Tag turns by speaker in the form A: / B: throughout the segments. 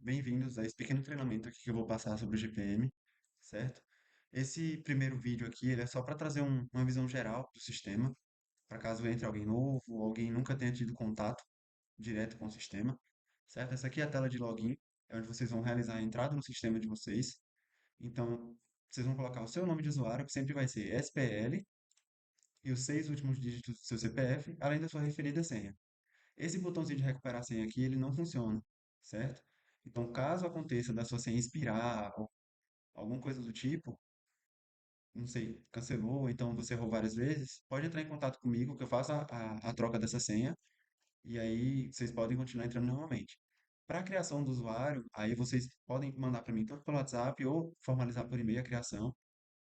A: bem-vindos a esse pequeno treinamento aqui que eu vou passar sobre o GPM, certo? Esse primeiro vídeo aqui, ele é só para trazer uma visão geral do sistema, para caso entre alguém novo ou alguém nunca tenha tido contato direto com o sistema, certo? Essa aqui é a tela de login, é onde vocês vão realizar a entrada no sistema de vocês. Então, vocês vão colocar o seu nome de usuário, que sempre vai ser SPL, e os 6 últimos dígitos do seu CPF, além da sua referida senha. Esse botãozinho de recuperar a senha aqui, ele não funciona, certo? Então, caso aconteça da sua senha expirar ou alguma coisa do tipo, não sei, cancelou, ou então você errou várias vezes, pode entrar em contato comigo que eu faço a troca dessa senha e aí vocês podem continuar entrando normalmente. Para a criação do usuário, aí vocês podem mandar para mim tanto pelo WhatsApp ou formalizar por e-mail a criação.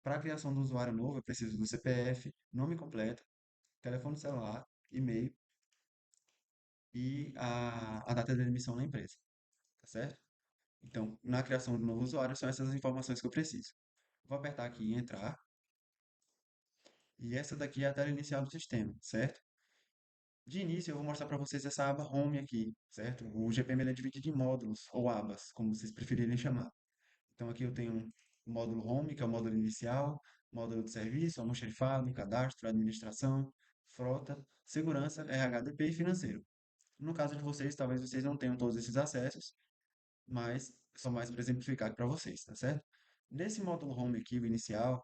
A: Para a criação do usuário novo, eu preciso do CPF, nome completo, telefone celular, e-mail e a data de admissão na empresa, tá certo? Então, na criação de um novo usuário, são essas as informações que eu preciso. Vou apertar aqui em entrar, e essa daqui é a tela inicial do sistema, certo? De início, eu vou mostrar para vocês essa aba Home aqui, certo? O GPM ele é dividido em módulos, ou abas, como vocês preferirem chamar. Então, aqui eu tenho o módulo Home, que é o módulo inicial, módulo de serviço, almoxarifado, cadastro, administração, frota, segurança, RHDP e financeiro. No caso de vocês, talvez vocês não tenham todos esses acessos, mas só mais para exemplificar para vocês, tá certo? Nesse módulo Home aqui, o inicial,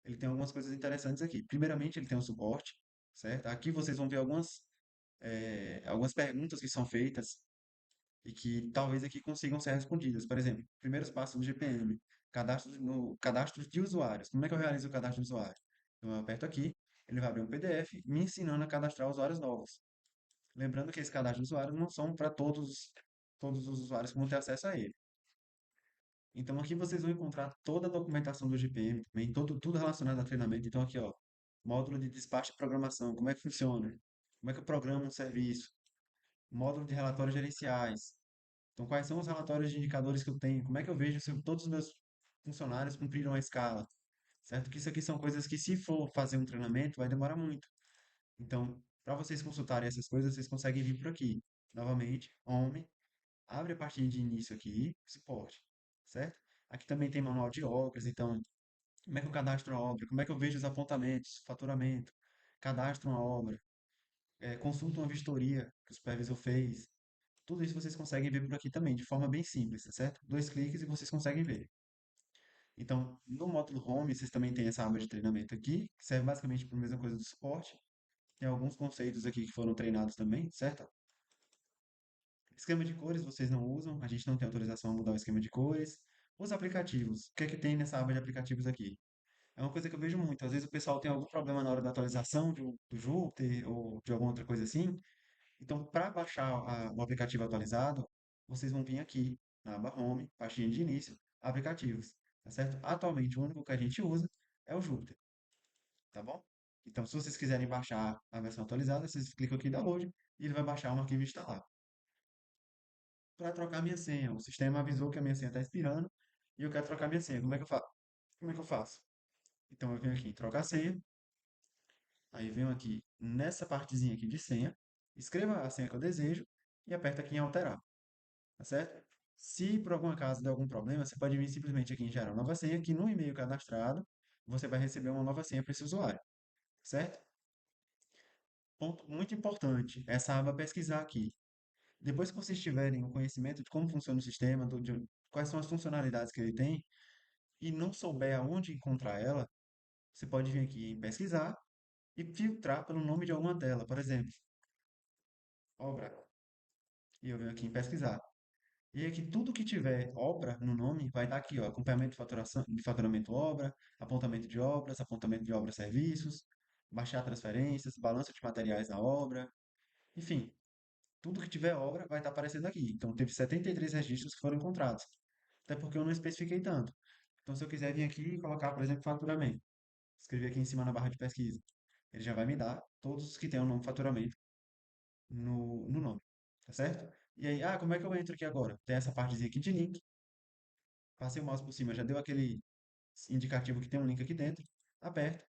A: ele tem algumas coisas interessantes aqui. Primeiramente, ele tem um suporte, certo? Aqui vocês vão ver algumas perguntas que são feitas e que talvez aqui consigam ser respondidas. Por exemplo, primeiros passos do GPM, cadastro de usuários. Como é que eu realizo o cadastro de usuário? Então, eu aperto aqui, ele vai abrir um PDF me ensinando a cadastrar usuários novos. Lembrando que esse cadastro de usuários não são para todos os usuários que vão ter acesso a ele. Então aqui vocês vão encontrar toda a documentação do GPM também, tudo relacionado a treinamento. Então aqui, ó, módulo de despacho e programação, como é que funciona? Como é que eu programo um serviço? Módulo de relatórios gerenciais. Então quais são os relatórios de indicadores que eu tenho? Como é que eu vejo se todos os meus funcionários cumpriram a escala? Certo? Que isso aqui são coisas que se for fazer um treinamento vai demorar muito. Então, para vocês consultarem essas coisas, vocês conseguem vir por aqui. Novamente, Home, abre a partir de início aqui, suporte, certo? Aqui também tem manual de obras, então, como é que eu cadastro a obra? Como é que eu vejo os apontamentos, faturamento? Cadastro uma obra, consulto uma vistoria que o supervisor fez. Tudo isso vocês conseguem ver por aqui também, de forma bem simples, tá certo? 2 cliques e vocês conseguem ver. Então, no módulo Home, vocês também têm essa aba de treinamento aqui, que serve basicamente para a mesma coisa do suporte. Tem alguns conceitos aqui que foram treinados também, certo? Esquema de cores vocês não usam, a gente não tem autorização a mudar o esquema de cores. Os aplicativos, o que é que tem nessa aba de aplicativos aqui? É uma coisa que eu vejo muito. Às vezes o pessoal tem algum problema na hora da atualização do Jupyter ou de alguma outra coisa assim. Então, para baixar o aplicativo atualizado, vocês vão vir aqui na aba Home, pastinha de início, aplicativos, tá certo? Atualmente, o único que a gente usa é o Jupyter, tá bom? Então, se vocês quiserem baixar a versão atualizada, vocês clicam aqui em download e ele vai baixar um arquivo instalado. Para trocar minha senha. O sistema avisou que a minha senha está expirando e eu quero trocar minha senha. Como é que eu faço? Como é que eu faço? Então eu venho aqui em trocar senha, aí venho aqui nessa partezinha aqui de senha, escreva a senha que eu desejo e aperta aqui em alterar, tá certo? Se por algum acaso der algum problema, você pode vir simplesmente aqui em gerar nova senha, que no e-mail cadastrado você vai receber uma nova senha para esse usuário, certo? Ponto muito importante, essa aba pesquisar aqui. Depois que vocês tiverem o conhecimento de como funciona o sistema, quais são as funcionalidades que ele tem, e não souber aonde encontrar ela, você pode vir aqui em pesquisar e filtrar pelo nome de alguma delas. Por exemplo, obra. E eu venho aqui em pesquisar. E aqui tudo que tiver obra no nome vai estar aqui, ó, acompanhamento de faturação, de faturamento obra, apontamento de obras serviços, baixar transferências, balanço de materiais da obra, enfim, tudo que tiver obra vai estar aparecendo aqui. Então teve 73 registros que foram encontrados. Até porque eu não especifiquei tanto. Então se eu quiser vir aqui e colocar, por exemplo, faturamento, escrever aqui em cima na barra de pesquisa. Ele já vai me dar todos os que têm o nome faturamento no nome, tá certo? E aí, como é que eu entro aqui agora? Tem essa partezinha aqui de link, passei o mouse por cima, já deu aquele indicativo que tem um link aqui dentro, aperto,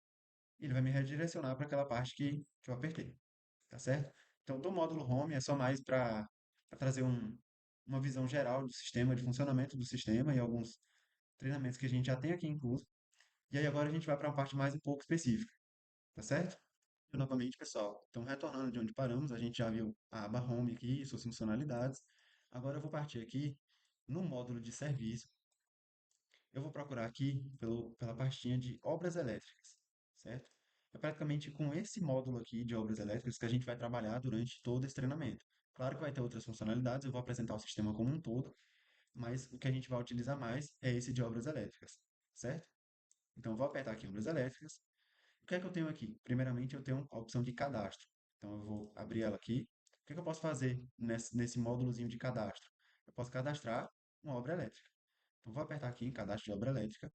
A: e ele vai me redirecionar para aquela parte que eu apertei, tá certo? Então, do módulo Home é só mais para trazer uma visão geral do sistema, de funcionamento do sistema e alguns treinamentos que a gente já tem aqui incluso. E aí agora a gente vai para uma parte mais um pouco específica, tá certo? E novamente, pessoal, então retornando de onde paramos, a gente já viu a aba Home aqui, suas funcionalidades. Agora eu vou partir aqui no módulo de serviço. Eu vou procurar aqui pela pastinha de obras elétricas, certo? É praticamente com esse módulo aqui de obras elétricas que a gente vai trabalhar durante todo esse treinamento. Claro que vai ter outras funcionalidades, eu vou apresentar o sistema como um todo, mas o que a gente vai utilizar mais é esse de obras elétricas, certo? Então, eu vou apertar aqui obras elétricas. O que é que eu tenho aqui? Primeiramente, eu tenho a opção de cadastro. Então, eu vou abrir ela aqui. O que é que eu posso fazer nesse módulozinho de cadastro? Eu posso cadastrar uma obra elétrica. Então, vou apertar aqui em cadastro de obra elétrica.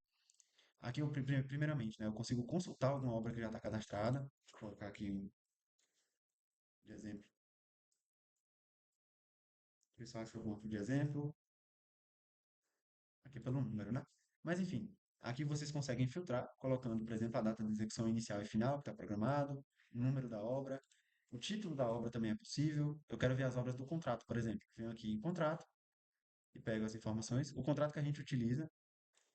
A: Aqui, primeiramente, né, eu consigo consultar alguma obra que já está cadastrada. Deixa eu colocar aqui de exemplo. Pessoal, acho que eu coloco de exemplo. Aqui pelo número, né? Mas enfim, aqui vocês conseguem filtrar, colocando, por exemplo, a data de execução inicial e final que está programado, o número da obra, o título da obra também é possível. Eu quero ver as obras do contrato, por exemplo. Venho aqui em contrato e pego as informações. O contrato que a gente utiliza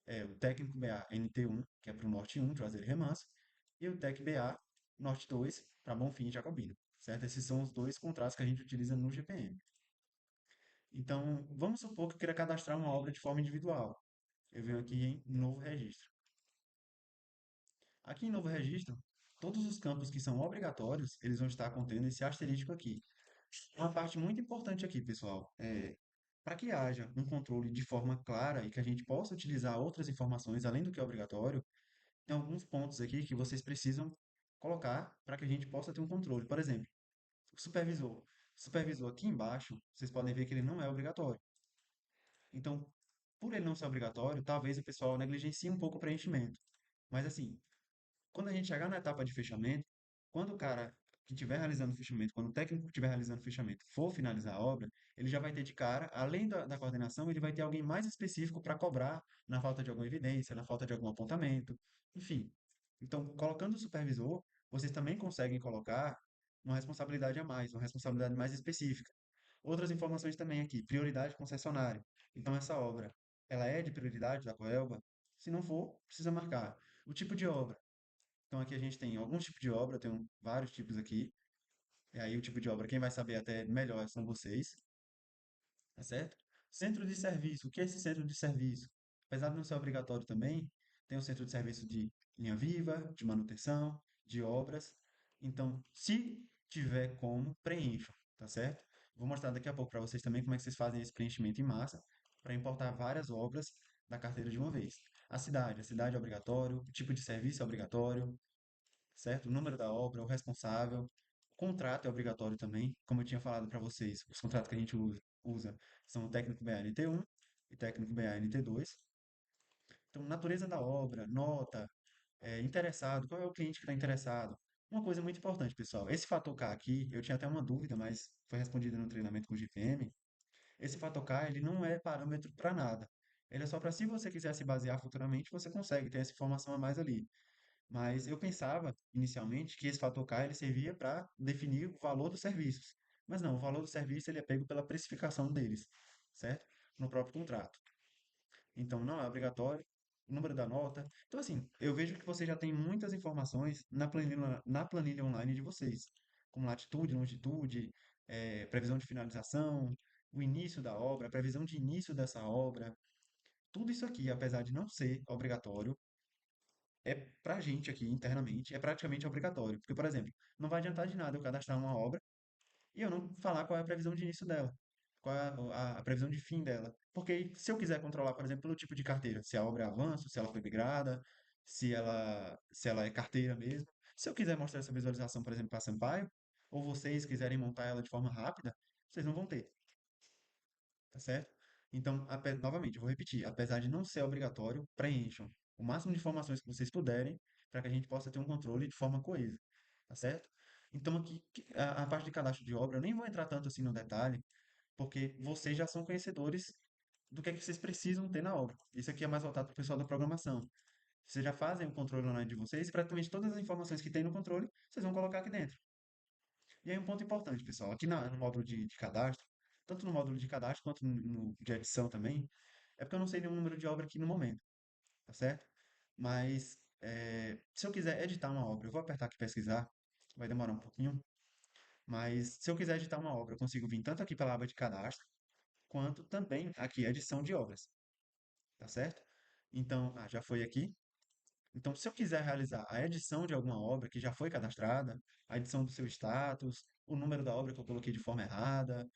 A: é o técnico BA NT1, que é para o Norte 1, Juazeiro e Remanso, e o TEC BA Norte 2, para Bonfim e Jacobina, certo? Esses são os dois contratos que a gente utiliza no GPM. Então, vamos supor que eu queira cadastrar uma obra de forma individual. Eu venho aqui em novo registro. Aqui em novo registro, todos os campos que são obrigatórios, eles vão estar contendo esse asterisco aqui. Uma parte muito importante aqui, pessoal, é para que haja um controle de forma clara e que a gente possa utilizar outras informações além do que é obrigatório, tem alguns pontos aqui que vocês precisam colocar para que a gente possa ter um controle. Por exemplo, o supervisor. O supervisor aqui embaixo, vocês podem ver que ele não é obrigatório. Então, por ele não ser obrigatório, talvez o pessoal negligencie um pouco o preenchimento. Mas assim, quando a gente chegar na etapa de fechamento, quando o cara que estiver realizando o fechamento, quando o técnico que estiver realizando o fechamento for finalizar a obra, ele já vai ter de cara, além da coordenação, ele vai ter alguém mais específico para cobrar na falta de alguma evidência, na falta de algum apontamento, enfim. Então, colocando o supervisor, vocês também conseguem colocar uma responsabilidade a mais, uma responsabilidade mais específica. Outras informações também aqui, prioridade concessionária. Então, essa obra, ela é de prioridade da Coelba? Se não for, precisa marcar. O tipo de obra. Então aqui a gente tem alguns tipos de obra, tem vários tipos aqui. E aí o tipo de obra, quem vai saber até melhor são vocês, tá certo? Centro de serviço, o que é esse centro de serviço? Apesar de não ser obrigatório também, tem o centro de serviço de linha viva, de manutenção, de obras. Então, se tiver como, preencham, tá certo? Vou mostrar daqui a pouco para vocês também como é que vocês fazem esse preenchimento em massa para importar várias obras da carteira de uma vez. A cidade é obrigatório, o tipo de serviço é obrigatório, certo? O número da obra, o responsável. O contrato é obrigatório também, como eu tinha falado para vocês. Os contratos que a gente usa são o técnico BANT1 e técnico BANT2. Então, natureza da obra, nota, interessado, qual é o cliente que está interessado. Uma coisa muito importante, pessoal, esse fator K aqui, eu tinha até uma dúvida, mas foi respondida no treinamento com o GPM. Esse fator K, ele não é parâmetro para nada. Ele é só para se você quiser se basear futuramente, você consegue ter essa informação a mais ali. Mas eu pensava, inicialmente, que esse fator K ele servia para definir o valor dos serviços. Mas não, o valor do serviço ele é pego pela precificação deles, certo? No próprio contrato. Então, não é obrigatório. O número da nota. Então, assim, eu vejo que você já tem muitas informações na planilha online de vocês, como latitude, longitude, previsão de finalização, o início da obra, a previsão de início dessa obra. Tudo isso aqui, apesar de não ser obrigatório, é pra gente aqui internamente, é praticamente obrigatório. Porque, por exemplo, não vai adiantar de nada eu cadastrar uma obra e eu não falar qual é a previsão de início dela, qual é a previsão de fim dela. Porque se eu quiser controlar, por exemplo, pelo tipo de carteira, se a obra é avanço, se ela foi migrada, se ela é carteira mesmo. Se eu quiser mostrar essa visualização, por exemplo, para Sampaio, ou vocês quiserem montar ela de forma rápida, vocês não vão ter, tá certo? Então, novamente, eu vou repetir, apesar de não ser obrigatório, preencham o máximo de informações que vocês puderem para que a gente possa ter um controle de forma coesa, tá certo? Então, aqui, a parte de cadastro de obra, eu nem vou entrar tanto assim no detalhe, porque vocês já são conhecedores do que é que vocês precisam ter na obra. Isso aqui é mais voltado para o pessoal da programação. Vocês já fazem o controle online de vocês e praticamente todas as informações que tem no controle, vocês vão colocar aqui dentro. E aí um ponto importante, pessoal, aqui no módulo de cadastro, tanto no módulo de cadastro quanto no de edição também, é porque eu não sei nenhum número de obra aqui no momento, tá certo? Mas se eu quiser editar uma obra, eu vou apertar aqui pesquisar, vai demorar um pouquinho, mas se eu quiser editar uma obra, eu consigo vir tanto aqui pela aba de cadastro, quanto também aqui edição de obras, tá certo? Então, já foi aqui. Então, se eu quiser realizar a edição de alguma obra que já foi cadastrada, a edição do seu status, o número da obra que eu coloquei de forma errada,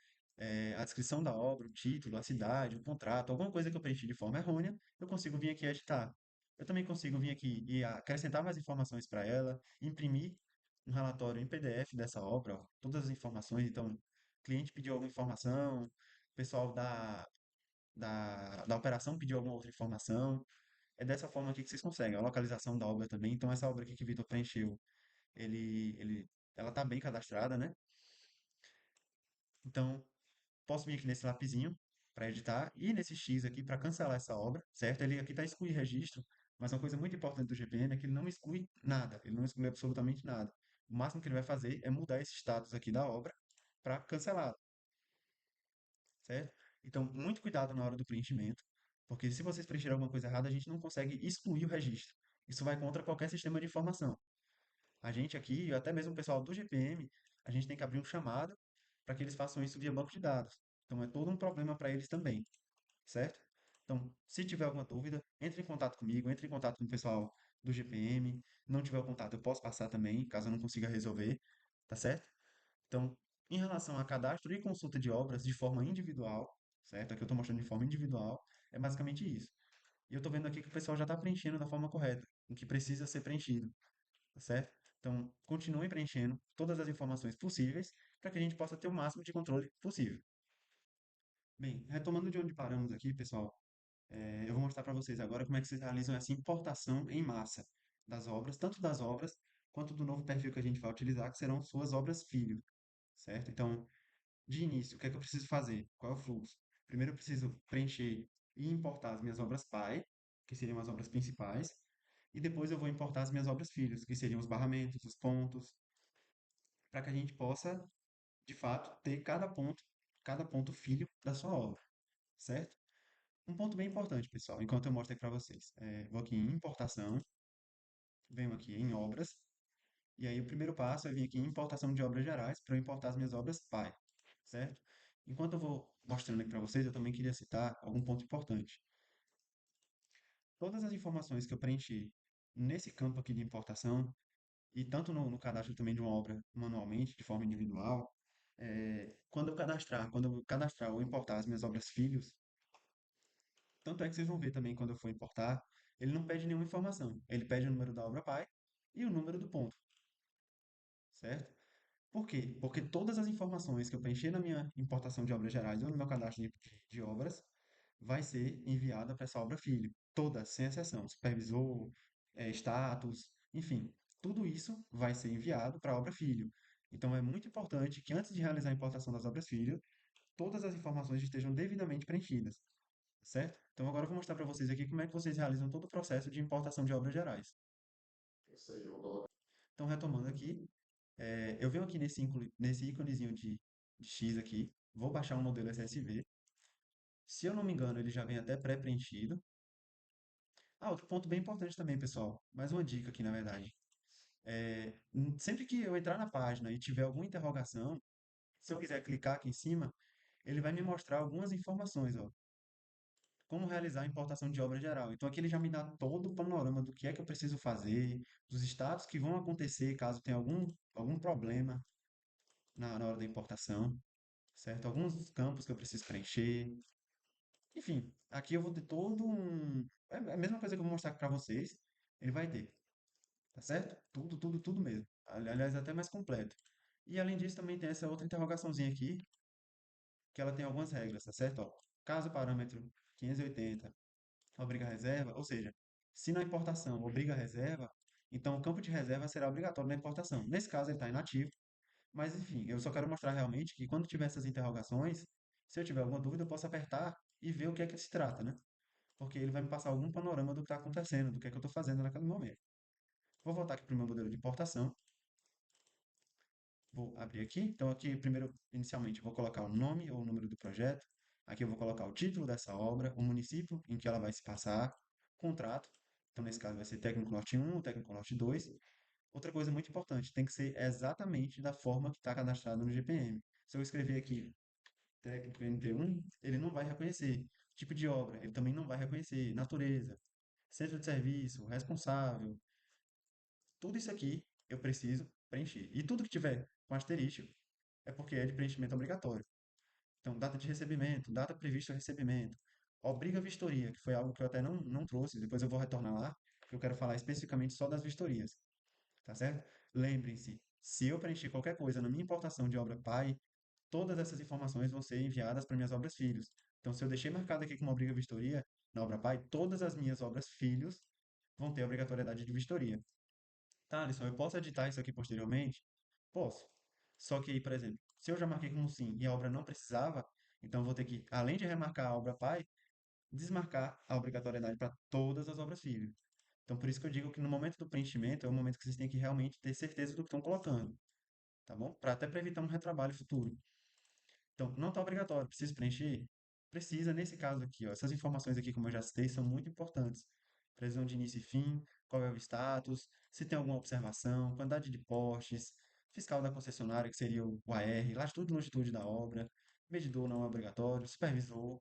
A: a descrição da obra, o título, a cidade, o contrato, alguma coisa que eu preenchi de forma errônea, eu consigo vir aqui editar. Eu também consigo vir aqui e acrescentar mais informações para ela, imprimir um relatório em PDF dessa obra, ó, todas as informações. Então, o cliente pediu alguma informação, o pessoal da operação pediu alguma outra informação, é dessa forma aqui que vocês conseguem. A localização da obra também. Então, essa obra aqui que o Vitor preencheu, ela está bem cadastrada, né? Então, posso vir aqui nesse lapisinho para editar e nesse X aqui para cancelar essa obra, certo? Ele aqui está excluir registro, mas uma coisa muito importante do GPM é que ele não exclui nada, ele não exclui absolutamente nada. O máximo que ele vai fazer é mudar esse status aqui da obra para cancelar, certo? Então, muito cuidado na hora do preenchimento, porque se vocês preencherem alguma coisa errada, a gente não consegue excluir o registro. Isso vai contra qualquer sistema de informação. A gente aqui, até mesmo o pessoal do GPM, a gente tem que abrir um chamado para que eles façam isso via banco de dados. Então é todo um problema para eles também, certo? Então, se tiver alguma dúvida, entre em contato comigo, entre em contato com o pessoal do GPM. Não tiver o contato, eu posso passar também, caso eu não consiga resolver, tá certo? Então, em relação a cadastro e consulta de obras de forma individual, certo? Aqui eu estou mostrando de forma individual, é basicamente isso. E eu estou vendo aqui que o pessoal já está preenchendo da forma correta, o que precisa ser preenchido, tá certo? Então, continue preenchendo todas as informações possíveis para que a gente possa ter o máximo de controle possível. Bem, retomando de onde paramos aqui, pessoal, eu vou mostrar para vocês agora como é que vocês realizam essa importação em massa das obras, tanto das obras quanto do novo perfil que a gente vai utilizar, que serão suas obras filho, certo? Então, de início, o que é que eu preciso fazer? Qual é o fluxo? Primeiro, eu preciso preencher e importar as minhas obras pai, que seriam as obras principais, e depois eu vou importar as minhas obras filhos, que seriam os barramentos, os pontos, para que a gente possa, de fato, ter cada ponto filho da sua obra, certo? Um ponto bem importante, pessoal, enquanto eu mostro aqui para vocês. Vou aqui em importação, venho aqui em obras, e aí o primeiro passo é vir aqui em importação de obras gerais para eu importar as minhas obras pai, certo? Enquanto eu vou mostrando aqui para vocês, eu também queria citar algum ponto importante. Todas as informações que eu preenchi nesse campo aqui de importação, e tanto no cadastro também de uma obra manualmente, de forma individual, quando eu cadastrar ou importar as minhas obras filhos, tanto é que vocês vão ver também quando eu for importar, ele não pede nenhuma informação. Ele pede o número da obra pai e o número do ponto, certo? Por quê? Porque todas as informações que eu preencher na minha importação de obras gerais ou no meu cadastro de obras vai ser enviada para essa obra filho. Todas, sem exceção. Supervisor, status, enfim. Tudo isso vai ser enviado para a obra filho. Então é muito importante que antes de realizar a importação das obras filho, todas as informações estejam devidamente preenchidas, certo? Então agora eu vou mostrar para vocês aqui como é que vocês realizam todo o processo de importação de obras gerais. Então, retomando aqui, eu venho aqui nesse íconezinho de X aqui, vou baixar um modelo SSV. Se eu não me engano, ele já vem até pré-preenchido. Outro ponto bem importante também, pessoal. Mais uma dica aqui, na verdade. Sempre que eu entrar na página e tiver alguma interrogação, se eu quiser clicar aqui em cima, ele vai me mostrar algumas informações, ó. Como realizar a importação de obra geral. Então aqui ele já me dá todo o panorama do que é que eu preciso fazer, dos status que vão acontecer caso tenha algum problema na hora da importação, certo? Alguns campos que eu preciso preencher. Enfim, aqui eu vou ter todo um. É a mesma coisa que eu vou mostrar para vocês, ele vai ter, tá certo? Tudo, tudo, tudo mesmo. Aliás, até mais completo. E além disso, também tem essa outra interrogaçãozinha aqui, que ela tem algumas regras, tá certo? Ó, caso o parâmetro 580 obriga a reserva, ou seja, se na importação obriga a reserva, então o campo de reserva será obrigatório na importação. Nesse caso, ele está inativo, mas enfim, eu só quero mostrar realmente que quando tiver essas interrogações, se eu tiver alguma dúvida, eu posso apertar e ver o que é que se trata, né? Porque ele vai me passar algum panorama do que está acontecendo, do que é que eu estou fazendo naquele momento. Vou voltar aqui para o meu modelo de importação. Vou abrir aqui. Então, aqui, primeiro, inicialmente, eu vou colocar o nome ou o número do projeto. Aqui eu vou colocar o título dessa obra, o município em que ela vai se passar, contrato. Então, nesse caso, vai ser técnico norte um, técnico norte 2. Outra coisa muito importante, tem que ser exatamente da forma que está cadastrado no GPM. Se eu escrever aqui técnico NT1, ele não vai reconhecer. Tipo de obra, ele também não vai reconhecer. Natureza, centro de serviço, responsável, tudo isso aqui eu preciso preencher. E tudo que tiver com asterisco é porque é de preenchimento obrigatório. Então, data de recebimento, data prevista o recebimento, obriga a vistoria, que foi algo que eu até não trouxe, depois eu vou retornar lá, porque eu quero falar especificamente só das vistorias, tá certo? Lembrem-se, se eu preencher qualquer coisa na minha importação de obra pai, todas essas informações vão ser enviadas para minhas obras filhos. Então, se eu deixei marcado aqui como obriga vistoria na obra pai, todas as minhas obras filhos vão ter obrigatoriedade de vistoria. Tá, Alisson, eu posso editar isso aqui posteriormente? Posso. Só que aí, por exemplo, se eu já marquei como sim e a obra não precisava, então eu vou ter que, além de remarcar a obra pai, desmarcar a obrigatoriedade para todas as obras filho. Então, por isso que eu digo que no momento do preenchimento é o momento que vocês têm que realmente ter certeza do que estão colocando, tá bom? Para até para evitar um retrabalho futuro. Então, não está obrigatório, precisa preencher? Precisa, nesse caso aqui, ó, essas informações aqui, como eu já citei, são muito importantes. Previsão de início e fim, qual é o status, se tem alguma observação, quantidade de postes, fiscal da concessionária, que seria o AR, latitude e longitude da obra, medidor não é obrigatório, supervisor.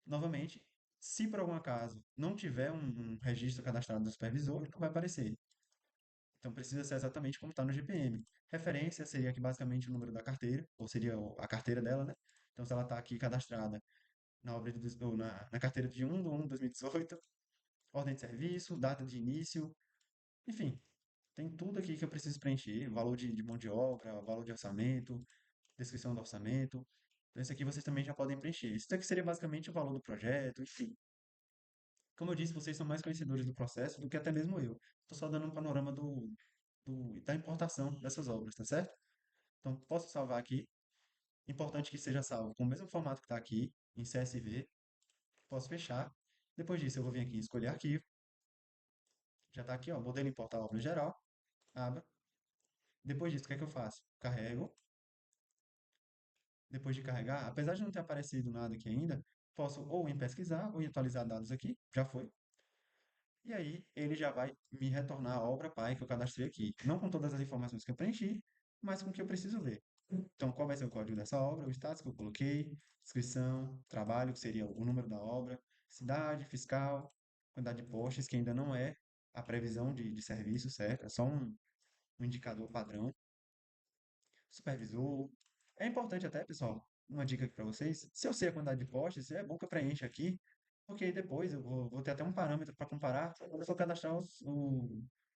A: Novamente, se por algum acaso não tiver um registro cadastrado do supervisor, ele não vai aparecer. Então precisa ser exatamente como está no GPM. Referência seria aqui basicamente o número da carteira, ou seria a carteira dela, né? Então se ela está aqui cadastrada na obra ou na carteira de 1 de 2018, ordem de serviço, data de início, enfim, tem tudo aqui que eu preciso preencher, valor de mão de obra, valor de orçamento, descrição do orçamento. Então isso aqui vocês também já podem preencher. Isso aqui seria basicamente o valor do projeto, enfim. Como eu disse, vocês são mais conhecedores do processo do que até mesmo eu. Estou só dando um panorama da importação dessas obras, tá certo? Então, posso salvar aqui. Importante que seja salvo com o mesmo formato que está aqui, em CSV. Posso fechar. Depois disso, eu vou vir aqui em escolher arquivo. Já está aqui, ó, modelo importar obra geral. Abra. Depois disso, o que é que eu faço? Carrego. Depois de carregar, apesar de não ter aparecido nada aqui ainda, posso ou em pesquisar ou em atualizar dados aqui. Já foi. E aí ele já vai me retornar a obra pai que eu cadastrei aqui. Não com todas as informações que eu preenchi, mas com o que eu preciso ver. Então, qual vai ser o código dessa obra, o status que eu coloquei, descrição, trabalho, que seria o número da obra, cidade, fiscal, quantidade de postes, que ainda não é a previsão de serviço, certo? É só um indicador padrão, supervisor. É importante até, pessoal, uma dica aqui para vocês. Se eu sei a quantidade de postes, é bom que eu preencha aqui, porque aí depois eu vou ter até um parâmetro para comparar quando eu for cadastrar os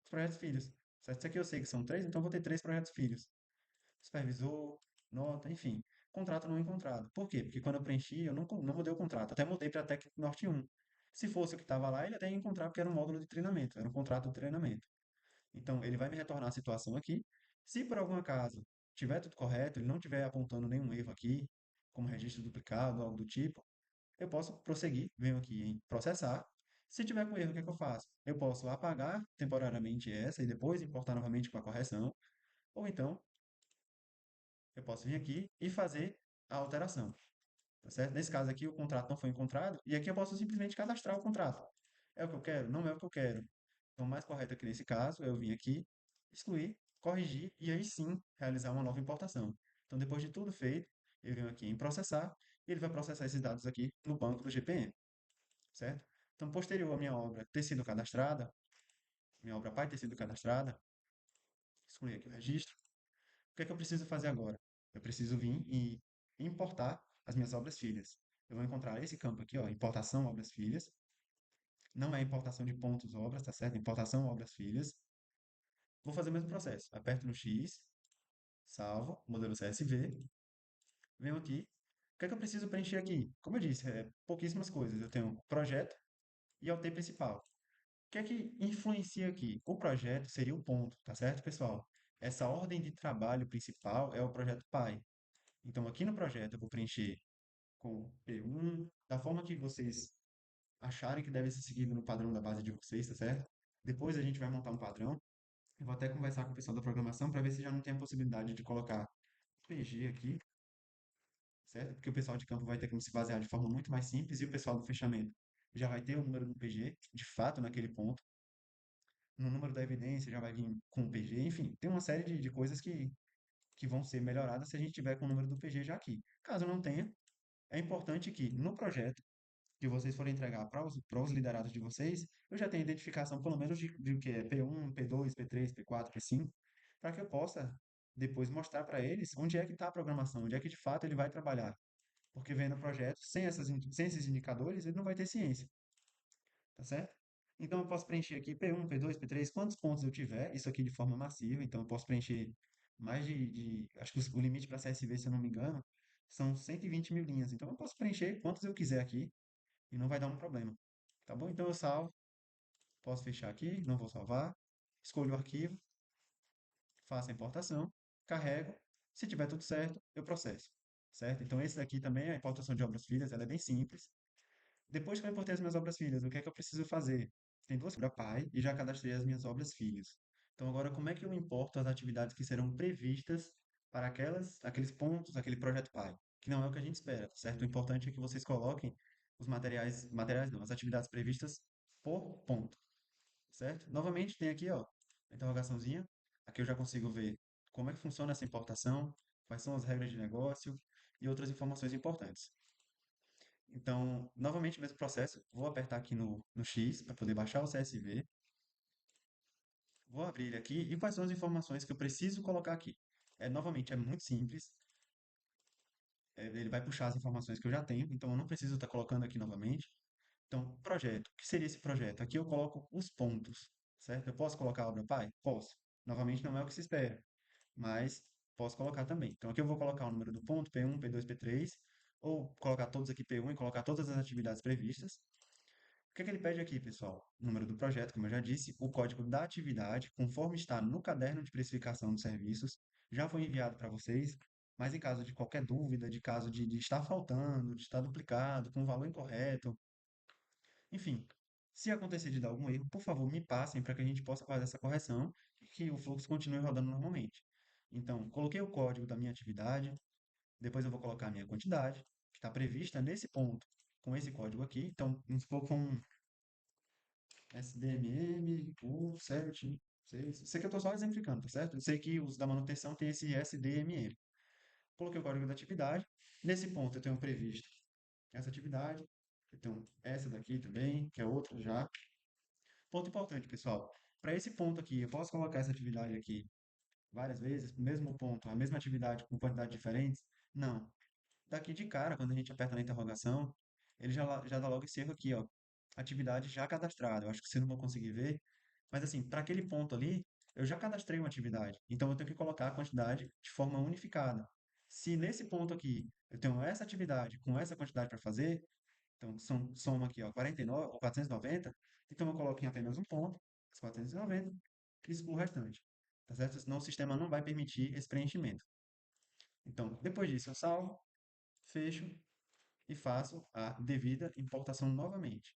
A: projetos filhos. Certo? Isso aqui eu sei que são três, então eu vou ter três projetos filhos. Supervisor, nota, enfim. Contrato não encontrado. Por quê? Porque quando eu preenchi, eu não mudei o contrato. Até mudei para Técnico Norte 1. Se fosse o que estava lá, ele até ia encontrar porque era um módulo de treinamento, era um contrato de treinamento. Então, ele vai me retornar a situação aqui. Se por algum acaso tiver tudo correto, ele não estiver apontando nenhum erro aqui, como registro duplicado, algo do tipo, eu posso prosseguir, venho aqui em processar. Se tiver com erro, o que é que eu faço? Eu posso apagar temporariamente essa e depois importar novamente com a correção, ou então eu posso vir aqui e fazer a alteração, tá certo? Nesse caso aqui, o contrato não foi encontrado, e aqui eu posso simplesmente cadastrar o contrato. É o que eu quero? Não é o que eu quero. Então, o mais correto aqui nesse caso é eu vir aqui, excluir, corrigir e aí sim realizar uma nova importação. Então, depois de tudo feito, eu venho aqui em processar e ele vai processar esses dados aqui no banco do GPM, certo? Então, posterior à minha obra ter sido cadastrada, minha obra pai ter sido cadastrada, excluir aqui o registro. O que é que eu preciso fazer agora? Eu preciso vir e importar as minhas obras filhas. Eu vou encontrar esse campo aqui, ó, importação obras filhas. Não é importação de pontos obras, tá certo? Importação obras filhas. Vou fazer o mesmo processo. Aperto no X, salvo, modelo CSV, venho aqui. O que é que eu preciso preencher aqui? Como eu disse, é pouquíssimas coisas. Eu tenho projeto e OT principal. O que é que influencia aqui? O projeto seria o ponto, tá certo, pessoal? Essa ordem de trabalho principal é o projeto pai. Então, aqui no projeto, eu vou preencher com P1, da forma que vocês acharem que deve ser seguido no padrão da base de vocês, tá certo? Depois a gente vai montar um padrão. Eu vou até conversar com o pessoal da programação para ver se já não tem a possibilidade de colocar PG aqui, certo? Porque o pessoal de campo vai ter como se basear de forma muito mais simples e o pessoal do fechamento já vai ter o número do PG, de fato, naquele ponto. No número da evidência já vai vir com o PG, enfim, tem uma série de coisas que vão ser melhoradas se a gente tiver com o número do PG já aqui. Caso não tenha, é importante que no projeto que vocês forem entregar para os liderados de vocês, eu já tenho identificação pelo menos de o que é P1, P2, P3, P4, P5, para que eu possa depois mostrar para eles onde é que está a programação, onde é que de fato ele vai trabalhar. Porque vendo o projeto, sem esses indicadores, ele não vai ter ciência, tá certo? Então eu posso preencher aqui P1, P2, P3, quantos pontos eu tiver, isso aqui de forma massiva, então eu posso preencher mais acho que o limite para CSV, se eu não me engano, são 120 mil linhas. Então eu posso preencher quantos eu quiser aqui e não vai dar um problema. Tá bom? Então eu salvo, posso fechar aqui, não vou salvar, escolho o arquivo, faço a importação, carrego, se tiver tudo certo, eu processo, certo? Então esse daqui também, a importação de obras-filhas, ela é bem simples. Depois que eu importei as minhas obras-filhas, o que é que eu preciso fazer? Tem duas obras pai e já cadastrei as minhas obras-filhas. Então agora como é que eu importo as atividades que serão previstas para aqueles pontos, aquele projeto pai? Que não é o que a gente espera, certo? O importante é que vocês coloquem os materiais não, as atividades previstas por ponto, certo? Novamente tem aqui, ó, a interrogaçãozinha. Aqui eu já consigo ver como é que funciona essa importação, quais são as regras de negócio e outras informações importantes. Então, novamente, o mesmo processo. Vou apertar aqui no X para poder baixar o CSV. Vou abrir ele aqui. E quais são as informações que eu preciso colocar aqui? Novamente, é muito simples. Ele vai puxar as informações que eu já tenho, então eu não preciso estar colocando aqui novamente. Então, projeto. O que seria esse projeto? Aqui eu coloco os pontos, certo? Eu posso colocar a obra pai? Posso. Novamente, não é o que se espera, mas posso colocar também. Então, aqui eu vou colocar o número do ponto, P1, P2, P3, ou colocar todos aqui P1 e colocar todas as atividades previstas. O que é que ele pede aqui, pessoal? O número do projeto, como eu já disse, o código da atividade, conforme está no caderno de precificação dos serviços, já foi enviado para vocês, mas em caso de qualquer dúvida, de caso de estar faltando, de estar duplicado, com o valor incorreto, enfim, se acontecer de dar algum erro, por favor, me passem para que a gente possa fazer essa correção e que o fluxo continue rodando normalmente. Então, coloquei o código da minha atividade, depois eu vou colocar a minha quantidade, que está prevista nesse ponto, com esse código aqui. Então, vamos supor com SDMM, o CERT, sei que eu estou só exemplificando, tá certo? Eu sei que os da manutenção tem esse SDMM. Coloquei o código da atividade. Nesse ponto eu tenho previsto essa atividade. Eu tenho essa daqui também, que é outra já. Ponto importante, pessoal. Para esse ponto aqui, eu posso colocar essa atividade aqui várias vezes, mesmo ponto, a mesma atividade com quantidades diferentes? Não. Daqui de cara, quando a gente aperta na interrogação, ele já dá logo esse erro aqui, ó. Atividade já cadastrada. Eu acho que vocês não vão conseguir ver, mas assim, para aquele ponto ali, eu já cadastrei uma atividade. Então eu tenho que colocar a quantidade de forma unificada. Se nesse ponto aqui eu tenho essa atividade com essa quantidade para fazer, então soma aqui, ó, 49 ou 490, então eu coloco em apenas um ponto, os 490, e excluo o restante. Tá certo? Senão o sistema não vai permitir esse preenchimento. Então, depois disso, eu salvo, fecho e faço a devida importação novamente.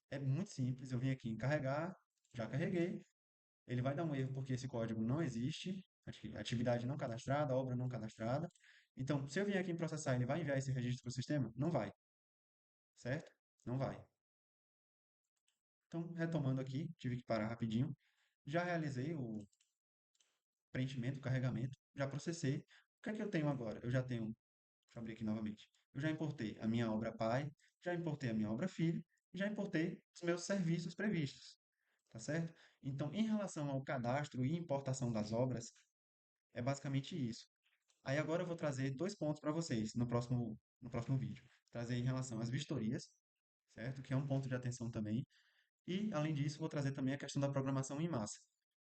A: É muito simples, eu vim aqui em carregar, já carreguei, ele vai dar um erro porque esse código não existe, atividade não cadastrada, obra não cadastrada. Então, se eu vier aqui em processar, ele vai enviar esse registro para o sistema? Não vai, certo? Não vai. Então, retomando aqui, tive que parar rapidinho. Já realizei o preenchimento, o carregamento, já processei. O que é que eu tenho agora? Eu já tenho, deixa eu abrir aqui novamente. Eu já importei a minha obra pai, já importei a minha obra filho, e já importei os meus serviços previstos, tá certo? Então, em relação ao cadastro e importação das obras, é basicamente isso. Aí agora eu vou trazer dois pontos para vocês no próximo vídeo. Trazer em relação às vistorias, certo? Que é um ponto de atenção também. E, além disso, vou trazer também a questão da programação em massa,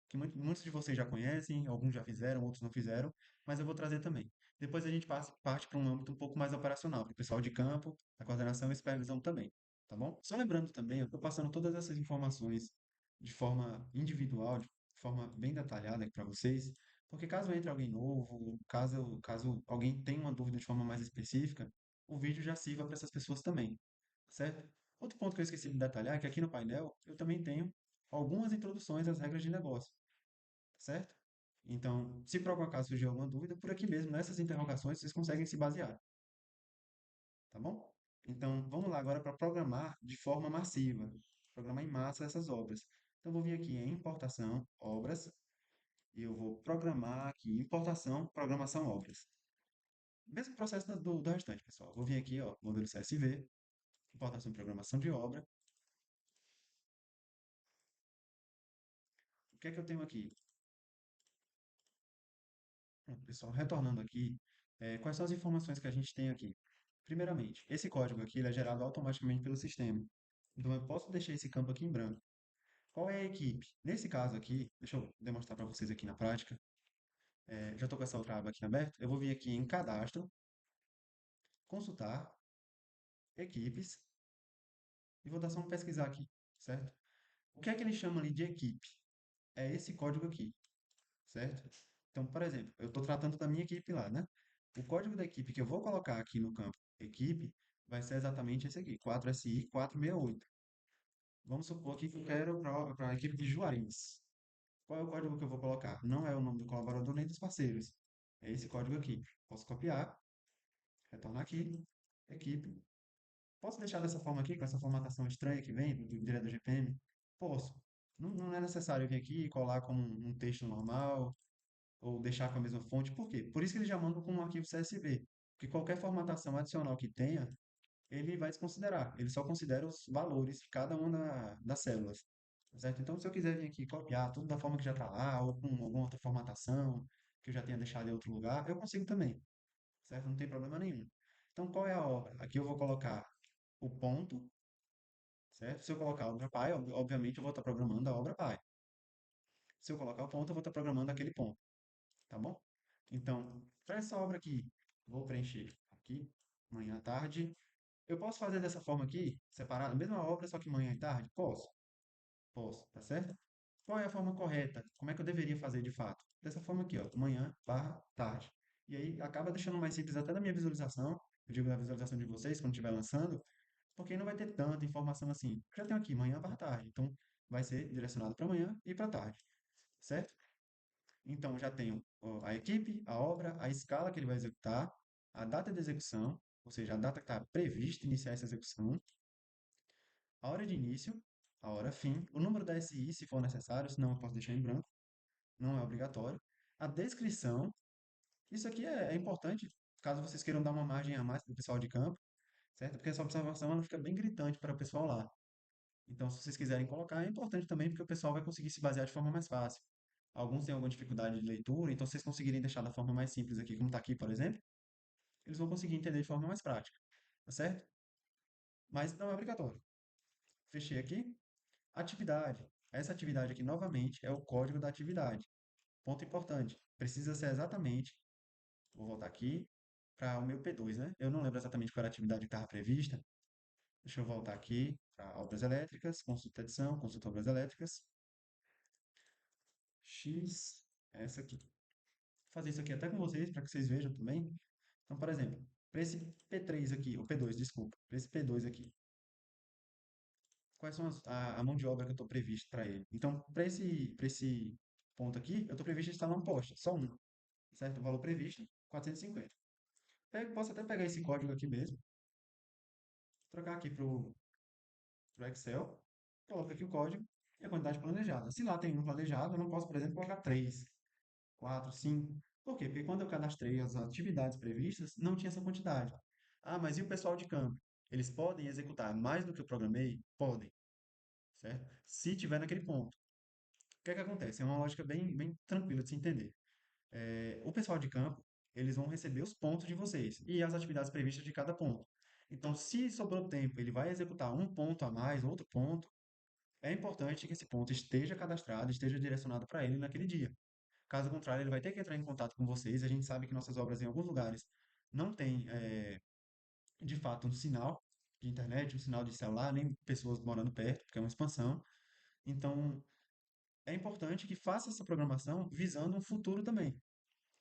A: que muitos de vocês já conhecem, alguns já fizeram, outros não fizeram, mas eu vou trazer também. Depois a gente parte para um âmbito um pouco mais operacional, para o pessoal de campo, a coordenação e supervisão também, tá bom? Só lembrando também, eu estou passando todas essas informações de forma individual, de forma bem detalhada aqui para vocês, porque caso entre alguém novo, caso alguém tenha uma dúvida de forma mais específica, o vídeo já sirva para essas pessoas também, certo? Outro ponto que eu esqueci de detalhar é que aqui no painel eu também tenho algumas introduções às regras de negócio, certo? Então, se por algum acaso surgir alguma dúvida, por aqui mesmo, nessas interrogações, vocês conseguem se basear, tá bom? Então, vamos lá agora para programar de forma massiva, programar em massa essas obras. Então, eu vou vir aqui em importação, obras, e eu vou programar aqui, importação, programação, obras. Mesmo processo do restante, pessoal. Vou vir aqui, ó, modelo CSV, importação e programação de obra. O que é que eu tenho aqui? Pronto, pessoal, retornando aqui, quais são as informações que a gente tem aqui? Primeiramente, esse código aqui ele é gerado automaticamente pelo sistema. Então, eu posso deixar esse campo aqui em branco. Qual é a equipe? Nesse caso aqui, deixa eu demonstrar para vocês aqui na prática. Já estou com essa outra aba aqui aberta. Eu vou vir aqui em cadastro, consultar, equipes, e vou dar só um pesquisar aqui, certo? O que é que ele chama ali de equipe? É esse código aqui, certo? Então, por exemplo, eu estou tratando da minha equipe lá, né? O código da equipe que eu vou colocar aqui no campo equipe vai ser exatamente esse aqui, 4SI 468. Vamos supor aqui que eu quero para a equipe de Juarez. Qual é o código que eu vou colocar? Não é o nome do colaborador nem dos parceiros. É esse código aqui. Posso copiar, retornar aqui, equipe. Posso deixar dessa forma aqui, com essa formatação estranha que vem direto do GPM? Posso. Não é necessário eu vir aqui e colar como um texto normal, ou deixar com a mesma fonte. Por quê? Por isso que eles já mandam com um arquivo CSV. Porque qualquer formatação adicional que tenha, ele vai desconsiderar. Ele só considera os valores de cada uma das células. Certo? Então, se eu quiser vir aqui e copiar tudo da forma que já está lá, ou com alguma outra formatação que eu já tenha deixado em outro lugar, eu consigo também. Certo? Não tem problema nenhum. Então, qual é a obra? Aqui eu vou colocar o ponto, certo? Se eu colocar a obra pai, obviamente eu vou estar programando a obra pai. Se eu colocar o ponto, eu vou estar programando aquele ponto. Tá bom? Então, para essa obra aqui, vou preencher aqui, manhã à tarde. Eu posso fazer dessa forma aqui, separada, mesma obra, só que manhã e tarde? Posso, posso, tá certo? Qual é a forma correta? Como é que eu deveria fazer de fato? Dessa forma aqui, ó, manhã barra tarde. E aí acaba deixando mais simples até da minha visualização, eu digo da visualização de vocês quando estiver lançando, porque não vai ter tanta informação assim. Já tenho aqui manhã barra tarde, então vai ser direcionado para manhã e para tarde, certo? Então, já tenho ó, a equipe, a obra, a escala que ele vai executar, a data de execução, ou seja, a data que está prevista iniciar essa execução, a hora de início, a hora fim, o número da SI, se for necessário, senão eu posso deixar em branco, não é obrigatório. A descrição, isso aqui é importante, caso vocês queiram dar uma margem a mais para o pessoal de campo, certo? Porque essa observação ela fica bem gritante para o pessoal lá. Então, se vocês quiserem colocar, é importante também, porque o pessoal vai conseguir se basear de forma mais fácil. Alguns têm alguma dificuldade de leitura, então se vocês conseguirem deixar da forma mais simples aqui, como está aqui, por exemplo, eles vão conseguir entender de forma mais prática, tá certo? Mas não é obrigatório. Fechei aqui. Atividade. Essa atividade aqui, novamente, é o código da atividade. Ponto importante. Precisa ser exatamente, vou voltar aqui, para o meu P2, né? Eu não lembro exatamente qual era a atividade que estava prevista. Deixa eu voltar aqui para obras elétricas, consulta edição, consulta obras elétricas. X, essa aqui. Vou fazer isso aqui até com vocês, para que vocês vejam também. Então, por exemplo, para esse P3 aqui, ou P2, desculpa, para esse P2 aqui, quais são a mão de obra que eu estou previsto para ele? Então, para esse ponto aqui, eu estou previsto instalar um poste, só um, certo? O valor previsto, 450. Posso até pegar esse código aqui mesmo, trocar aqui para o Excel, coloco aqui o código e a quantidade planejada. Se lá tem um planejado, eu não posso, por exemplo, colocar 3, 4, 5. Por quê? Porque quando eu cadastrei as atividades previstas, não tinha essa quantidade. Ah, mas e o pessoal de campo? Eles podem executar mais do que eu programei? Podem, certo? Se tiver naquele ponto. O que é que acontece? É uma lógica bem tranquila de se entender. O pessoal de campo, eles vão receber os pontos de vocês e as atividades previstas de cada ponto. Então, se sobrou tempo, ele vai executar um ponto a mais, outro ponto. É importante que esse ponto esteja cadastrado, esteja direcionado para ele naquele dia. Caso contrário, ele vai ter que entrar em contato com vocês. A gente sabe que nossas obras, em alguns lugares, não tem, de fato, um sinal de internet, um sinal de celular, nem pessoas morando perto, porque é uma expansão. Então, é importante que faça essa programação visando um futuro também.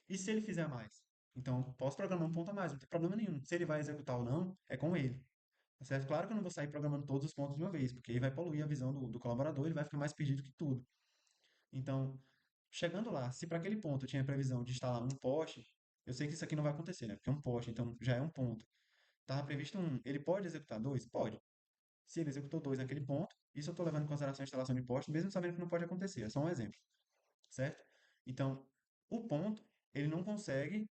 A: E se ele fizer mais? Então, posso programar um ponto a mais, não tem problema nenhum. Se ele vai executar ou não, é com ele. Tá certo? Claro que eu não vou sair programando todos os pontos de uma vez, porque aí vai poluir a visão do colaborador, ele vai ficar mais perdido que tudo. Então, Chegando lá, se para aquele ponto eu tinha previsão de instalar um poste, eu sei que isso aqui não vai acontecer, né? Porque é um poste, então já é um ponto. Estava previsto um, ele pode executar dois? Pode. Se ele executou dois naquele ponto, isso eu estou levando em consideração a instalação de poste, mesmo sabendo que não pode acontecer, é só um exemplo, certo? Então, o ponto, ele não consegue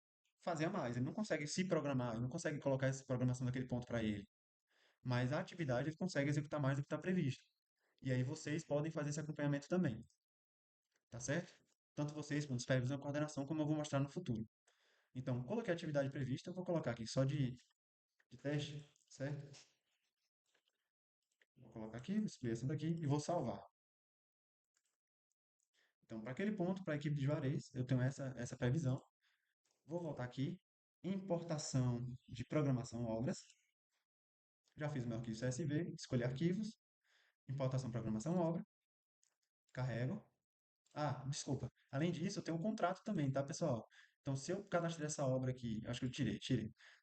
A: fazer a mais, ele não consegue se programar, ele não consegue colocar essa programação daquele ponto para ele. Mas a atividade ele consegue executar mais do que está previsto. E aí vocês podem fazer esse acompanhamento também, tá certo? Tanto vocês quanto os supervisão e coordenação, como eu vou mostrar no futuro. Então, coloquei a atividade prevista, eu vou colocar aqui só de teste, certo? Vou colocar aqui, vou excluir essa daqui e vou salvar. Então, para aquele ponto, para a equipe de Juarez, eu tenho essa previsão. Vou voltar aqui, importação de programação obras. Já fiz o meu arquivo CSV, escolhi arquivos, importação programação obra, carrego. Ah, desculpa. Além disso, eu tenho um contrato também, tá, pessoal? Então, se eu cadastrei essa obra aqui, acho que eu tirei.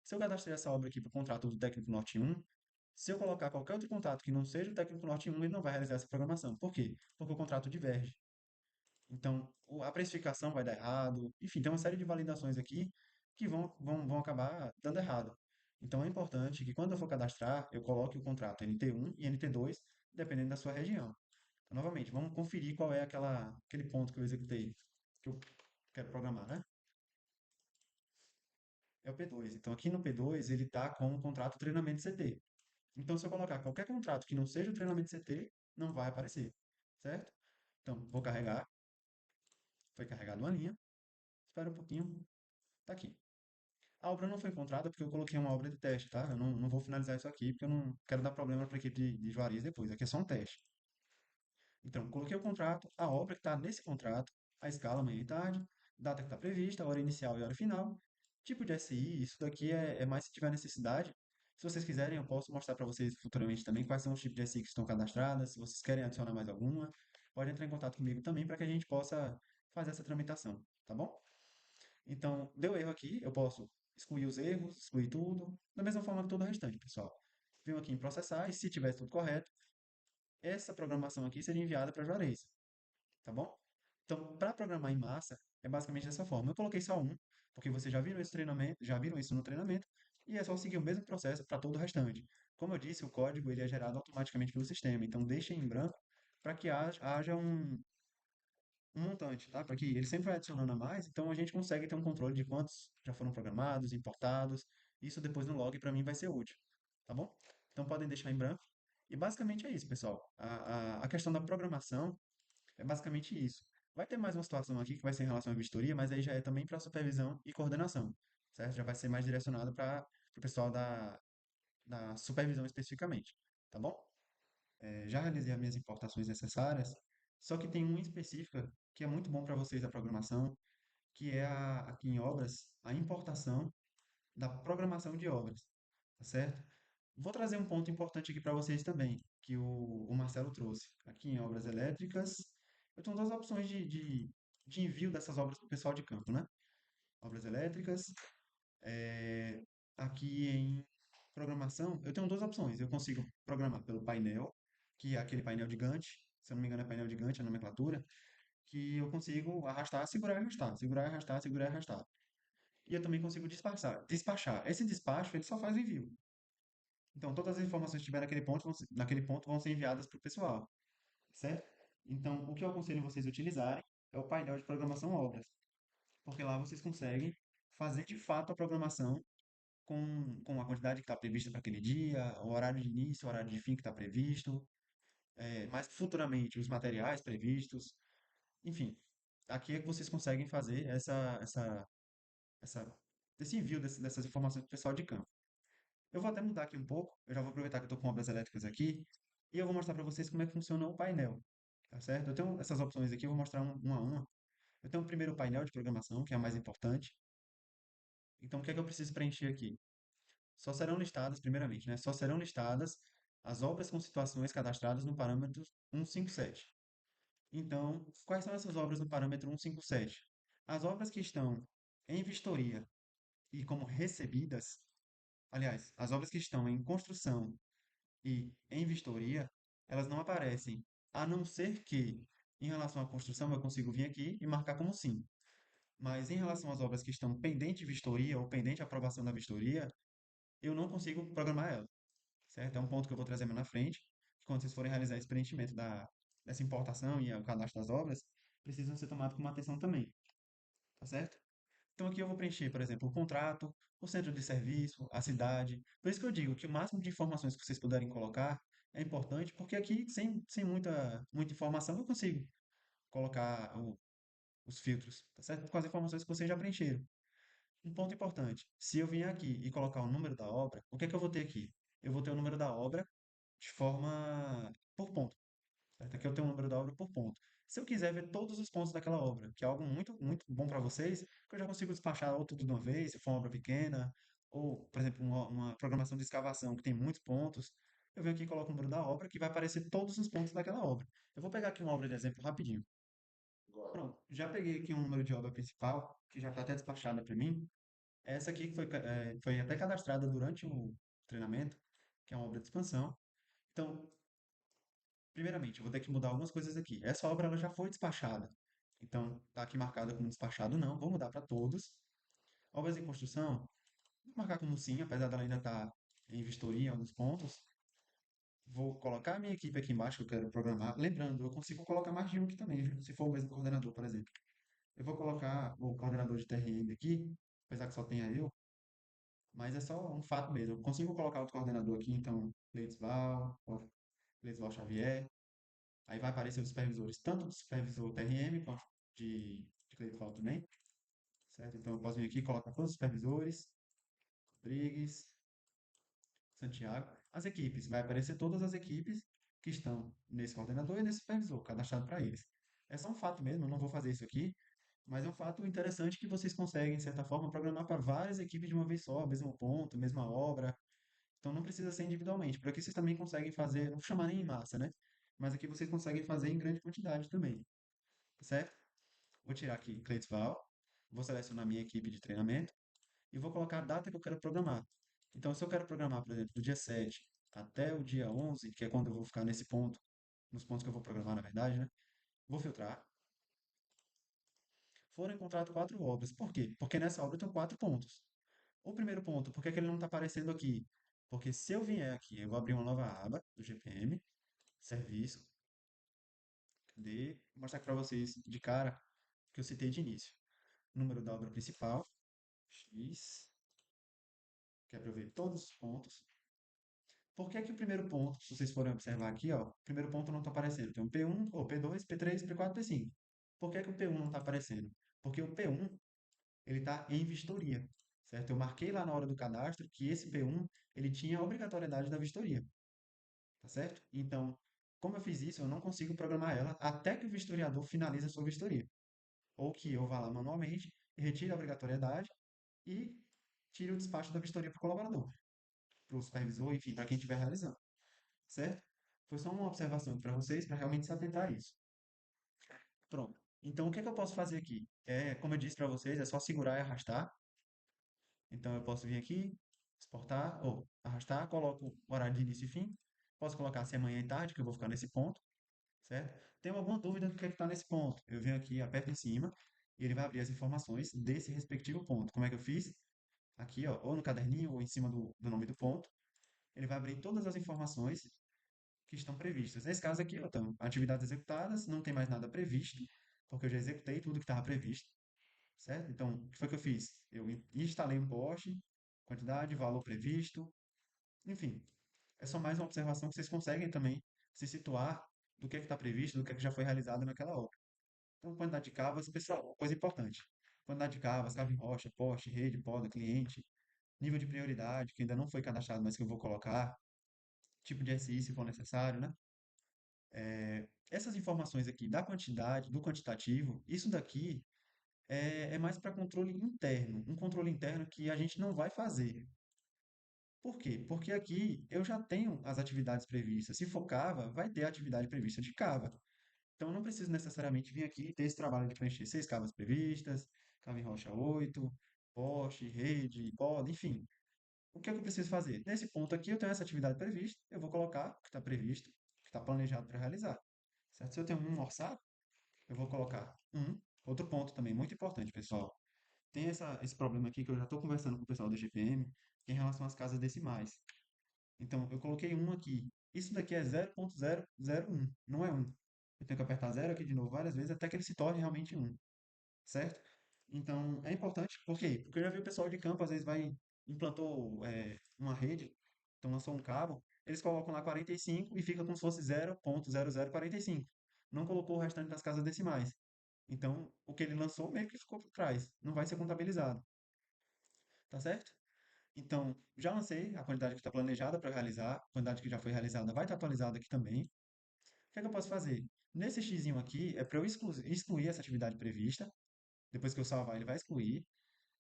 A: Se eu cadastrei essa obra aqui para o contrato do Técnico Norte 1, se eu colocar qualquer outro contrato que não seja o Técnico Norte 1, ele não vai realizar essa programação. Por quê? Porque o contrato diverge. Então, a precificação vai dar errado. Enfim, tem uma série de validações aqui que vão acabar dando errado. Então, é importante que quando eu for cadastrar, eu coloque o contrato NT1 e NT2, dependendo da sua região. Então, novamente, vamos conferir qual é aquele ponto que eu executei, que eu quero programar, né? É o P2. Então, aqui no P2, ele está com o contrato treinamento CT. Então, se eu colocar qualquer contrato que não seja o treinamento CT, não vai aparecer, certo? Então, vou carregar. Foi carregado uma linha. Espera um pouquinho. Tá aqui. A obra não foi encontrada porque eu coloquei uma obra de teste, tá? Eu não vou finalizar isso aqui porque eu não quero dar problema para a equipe de Juarez depois. Aqui é só um teste. Então, coloquei o contrato, a obra que está nesse contrato, a escala manhã e tarde, data que está prevista, a hora inicial e a hora final, tipo de SI, isso daqui é mais se tiver necessidade. Se vocês quiserem, eu posso mostrar para vocês futuramente também quais são os tipos de SI que estão cadastradas, se vocês querem adicionar mais alguma, pode entrar em contato comigo também para que a gente possa fazer essa tramitação, tá bom? Então, deu erro aqui, eu posso excluir os erros, excluir tudo, da mesma forma que todo o restante, pessoal. Venho aqui em processar e se tiver tudo correto, essa programação aqui seria enviada para Juarez, tá bom? Então, para programar em massa, é basicamente dessa forma. Eu coloquei só um, porque vocês já viram esse treinamento, já viram isso no treinamento, e é só seguir o mesmo processo para todo o restante. Como eu disse, o código ele é gerado automaticamente pelo sistema, então deixem em branco para que haja um montante, tá? Para que ele sempre vai adicionando a mais, então a gente consegue ter um controle de quantos já foram programados, importados. Isso depois no log para mim vai ser útil, tá bom? Então podem deixar em branco. E basicamente é isso, pessoal. A questão da programação é basicamente isso. Vai ter mais uma situação aqui que vai ser em relação à vistoria, mas aí já é também para supervisão e coordenação, certo? Já vai ser mais direcionado para o pessoal da supervisão especificamente, tá bom? Já realizei as minhas importações necessárias, só que tem uma específica que é muito bom para vocês da programação, que é aqui em obras, a importação da programação de obras, tá certo? Vou trazer um ponto importante aqui para vocês também, que o Marcelo trouxe. Aqui em obras elétricas, eu tenho duas opções de envio dessas obras para o pessoal de campo, né? Obras elétricas, é, aqui em programação, eu tenho duas opções. Eu consigo programar pelo painel, que é aquele painel de Gantt, se eu não me engano é painel de Gantt, a nomenclatura, que eu consigo arrastar, segurar e arrastar, segurar e arrastar, segurar e arrastar. E eu também consigo despachar. Esse despacho, ele só faz o envio. Então, todas as informações que estiver naquele ponto vão ser enviadas para o pessoal, certo? Então, o que eu aconselho vocês a utilizarem é o painel de programação obras, porque lá vocês conseguem fazer de fato a programação com a quantidade que está prevista para aquele dia, o horário de início, o horário de fim que está previsto, mas futuramente os materiais previstos, enfim, aqui é que vocês conseguem fazer essa, esse envio dessas informações para o pessoal de campo. Eu vou até mudar aqui um pouco, eu já vou aproveitar que eu estou com obras elétricas aqui, e eu vou mostrar para vocês como é que funciona o painel, tá certo? Eu tenho essas opções aqui, eu vou mostrar uma a uma. Eu tenho o primeiro painel de programação, que é a mais importante. Então, o que é que eu preciso preencher aqui? Só serão listadas, primeiramente, né? Só serão listadas as obras com situações cadastradas no parâmetro 157. Então, quais são essas obras no parâmetro 157? As obras que estão em vistoria e como recebidas, aliás, as obras que estão em construção e em vistoria, elas não aparecem, a não ser que Em relação à construção, eu consigo vir aqui e marcar como sim. Mas em relação às obras que estão pendente de vistoria ou pendente de aprovação da vistoria, eu não consigo programar ela, certo? É um ponto que eu vou trazer mais na frente, que quando vocês forem realizar esse preenchimento dessa importação e o cadastro das obras, precisam ser tomados com atenção também, tá certo? Então aqui eu vou preencher, por exemplo, o contrato, o centro de serviço, a cidade. Por isso que eu digo que o máximo de informações que vocês puderem colocar é importante, porque aqui, sem muita informação, eu consigo colocar os filtros, tá certo? Com as informações que vocês já preencheram. Um ponto importante: se eu vier aqui e colocar o número da obra, o que é que eu vou ter aqui? Eu vou ter o número da obra de forma por ponto, certo? Aqui eu tenho o número da obra por ponto. Se eu quiser ver todos os pontos daquela obra, que é algo muito bom para vocês, que eu já consigo despachar ou tudo de uma vez, se for uma obra pequena, ou, por exemplo, uma programação de escavação que tem muitos pontos, eu venho aqui e coloco o número da obra, que vai aparecer todos os pontos daquela obra. Eu vou pegar aqui uma obra de exemplo rapidinho. Pronto, já peguei aqui um número de obra principal, que já está até despachada para mim. Essa aqui que foi até cadastrada durante o treinamento, que é uma obra de expansão. Então, primeiramente, eu vou ter que mudar algumas coisas aqui. Essa obra ela já foi despachada. Então, está aqui marcada como despachado não. Vou mudar para todos. Obras em construção, vou marcar como sim, apesar dela ainda estar em vistoria em alguns pontos. Vou colocar a minha equipe aqui embaixo que eu quero programar. Lembrando, eu consigo colocar mais de um aqui também, viu? Se for o mesmo coordenador, por exemplo. Eu vou colocar o coordenador de TRM aqui, apesar que só tenha eu. Mas é só um fato mesmo. Eu consigo colocar outro coordenador aqui, então, Leitsval Xavier. Aí vai aparecer os supervisores, tanto do supervisor TRM quanto de Cleiton também, certo? Então eu posso vir aqui e colocar todos os supervisores, Rodrigues, Santiago, as equipes. Vai aparecer todas as equipes que estão nesse coordenador e nesse supervisor, cadastrado para eles. É só um fato mesmo, eu não vou fazer isso aqui, mas é um fato interessante que vocês conseguem, de certa forma, programar para várias equipes de uma vez só, mesmo ponto, mesma obra. Então não precisa ser individualmente. Por aqui vocês também conseguem fazer, não vou chamar nem em massa, né? Mas aqui vocês conseguem fazer em grande quantidade também, certo? Vou tirar aqui Cleitzval, vou selecionar minha equipe de treinamento e vou colocar a data que eu quero programar. Então, se eu quero programar, por exemplo, do dia 7 até o dia 11, que é quando eu vou ficar nesse ponto, nos pontos que eu vou programar, na verdade, né? Vou filtrar. Foram encontradas quatro obras. Por quê? Porque nessa obra eu tenho quatro pontos. O primeiro ponto, por que que ele não está aparecendo aqui? Porque se eu vier aqui, eu vou abrir uma nova aba do GPM, serviço, cadê? Vou mostrar aqui para vocês de cara que eu citei de início. Número da obra principal, X, que é para eu ver todos os pontos. Por que que o primeiro ponto, se vocês forem observar aqui, ó, o primeiro ponto não está aparecendo? Tem um P1, ou P2, P3, P4, P5. Por que que o P1 não está aparecendo? Porque o P1, ele está em vistoria, certo? Eu marquei lá na hora do cadastro que esse P1, ele tinha a obrigatoriedade da vistoria, tá certo? Então, como eu fiz isso, eu não consigo programar ela até que o vistoriador finalize a sua vistoria. Ou que eu vá lá manualmente, retire a obrigatoriedade e tire o despacho da vistoria para o colaborador, para o supervisor, enfim, para quem estiver realizando, certo? Foi só uma observação para vocês, para realmente se atentar a isso. Pronto. Então, o que é que eu posso fazer aqui? Como eu disse para vocês, é só segurar e arrastar. Então, eu posso vir aqui, exportar, ou arrastar, coloco o horário de início e fim. Posso colocar se é manhã e tarde, que eu vou ficar nesse ponto, certo? Tem alguma dúvida do que é que está nesse ponto? Eu venho aqui, aperto em cima, e ele vai abrir as informações desse respectivo ponto. Como é que eu fiz? Aqui, ó, ou no caderninho, ou em cima do nome do ponto. Ele vai abrir todas as informações que estão previstas. Nesse caso aqui, ó, então, atividades executadas, não tem mais nada previsto, porque eu já executei tudo que estava previsto, certo? Então, o que foi que eu fiz? Eu instalei um poste, quantidade, valor previsto, enfim. É só mais uma observação que vocês conseguem também se situar do que é que está previsto, do que é que já foi realizado naquela obra. Então, quantidade de cabas, pessoal, coisa importante. Quantidade de cabas, cabo em rocha, poste, rede, poda, cliente, nível de prioridade, que ainda não foi cadastrado, mas que eu vou colocar, tipo de SI se for necessário, né? Essas informações aqui da quantidade, do quantitativo, isso daqui é mais para controle interno, um controle interno que a gente não vai fazer. Por quê? Porque aqui eu já tenho as atividades previstas. Se for Cava, vai ter a atividade prevista de Cava. Então eu não preciso necessariamente vir aqui e ter esse trabalho de preencher seis cavas previstas, cava em rocha 8, poste, rede, poda, enfim. O que é que eu preciso fazer? Nesse ponto aqui eu tenho essa atividade prevista, eu vou colocar o que está previsto, o que está planejado para realizar. Certo? Se eu tenho um orçado, eu vou colocar outro ponto também muito importante, pessoal. Tem esse problema aqui que eu já estou conversando com o pessoal do GPM, que é em relação às casas decimais. Então, eu coloquei um aqui. Isso daqui é 0,001, não é um. Eu tenho que apertar zero aqui de novo várias vezes até que ele se torne realmente um, certo? Então, é importante, por quê? Porque eu já vi o pessoal de campo, às vezes implantou uma rede, então lançou um cabo, eles colocam lá 45 e fica como se fosse 0,0045. Não colocou o restante das casas decimais. Então, o que ele lançou meio que ficou por trás, não vai ser contabilizado, tá certo? Então, já lancei a quantidade que está planejada para realizar, a quantidade que já foi realizada vai estar atualizada aqui também. O que é que eu posso fazer? Nesse xizinho aqui é para eu excluir essa atividade prevista. Depois que eu salvar, ele vai excluir.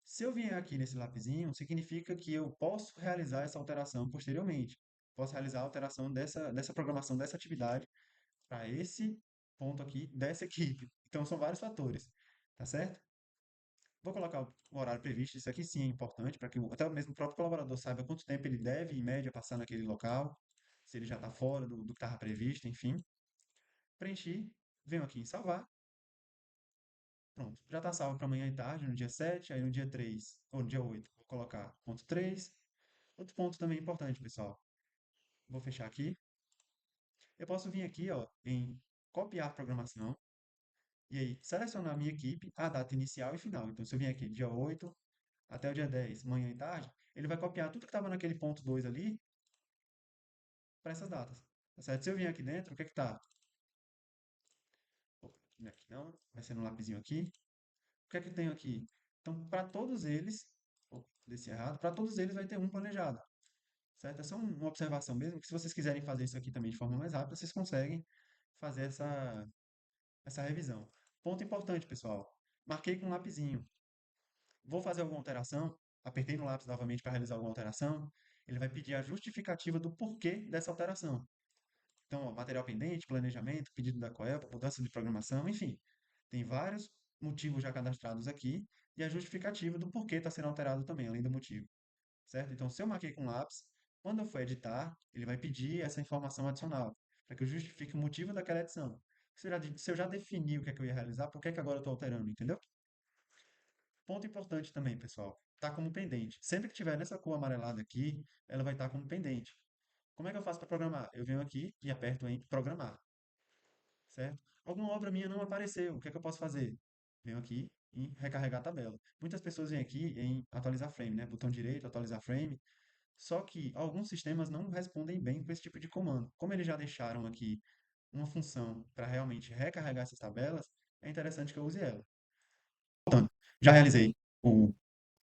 A: Se eu vier aqui nesse lapisinho, significa que eu posso realizar essa alteração posteriormente. Posso realizar a alteração dessa programação, dessa atividade para esse ponto aqui dessa equipe. Então, são vários fatores, tá certo? Vou colocar o horário previsto, isso aqui sim é importante, para que até mesmo o próprio colaborador saiba quanto tempo ele deve, em média, passar naquele local, se ele já está fora do que estava previsto, enfim. Preenchi, venho aqui em salvar, pronto. Já está salvo para amanhã e tarde, no dia 7, aí no dia 3 ou no dia 8 vou colocar ponto 3. Outro ponto também importante, pessoal. Vou fechar aqui. Eu posso vir aqui, ó, em copiar programação, e aí selecionar a minha equipe, a data inicial e final. Então, se eu vier aqui dia 8 até o dia 10 manhã e tarde, ele vai copiar tudo que estava naquele ponto 2 ali para essas datas. Tá certo? Se eu vier aqui dentro, o que é que tá? Opa, aqui não, vai ser no lapisinho aqui. O que é que eu tenho aqui? Então, para todos eles, opa, desse errado, para todos eles vai ter um planejado. Certo? É só uma observação mesmo, que se vocês quiserem fazer isso aqui também de forma mais rápida, vocês conseguem fazer essa revisão. Ponto importante, pessoal. Marquei com um lapisinho. Vou fazer alguma alteração, apertei no lápis novamente para realizar alguma alteração, ele vai pedir a justificativa do porquê dessa alteração. Então, ó, material pendente, planejamento, pedido da Coelpa, mudança de programação, enfim. Tem vários motivos já cadastrados aqui e a justificativa do porquê está sendo alterado também, além do motivo, certo? Então, se eu marquei com lápis, quando eu for editar, ele vai pedir essa informação adicional, para que eu justifique o motivo daquela edição. Se eu já defini o que é que eu ia realizar, por que é que agora eu estou alterando, entendeu? Ponto importante também, pessoal, tá como pendente. Sempre que tiver nessa cor amarelada aqui, ela vai estar como pendente. Como é que eu faço para programar? Eu venho aqui e aperto em programar, certo? Alguma obra minha não apareceu, o que é que eu posso fazer? Venho aqui em recarregar a tabela. Muitas pessoas vêm aqui em atualizar frame, né? Botão direito, atualizar frame. Só que alguns sistemas não respondem bem com esse tipo de comando. Como eles já deixaram aqui uma função para realmente recarregar essas tabelas, é interessante que eu use ela. Voltando, já realizei o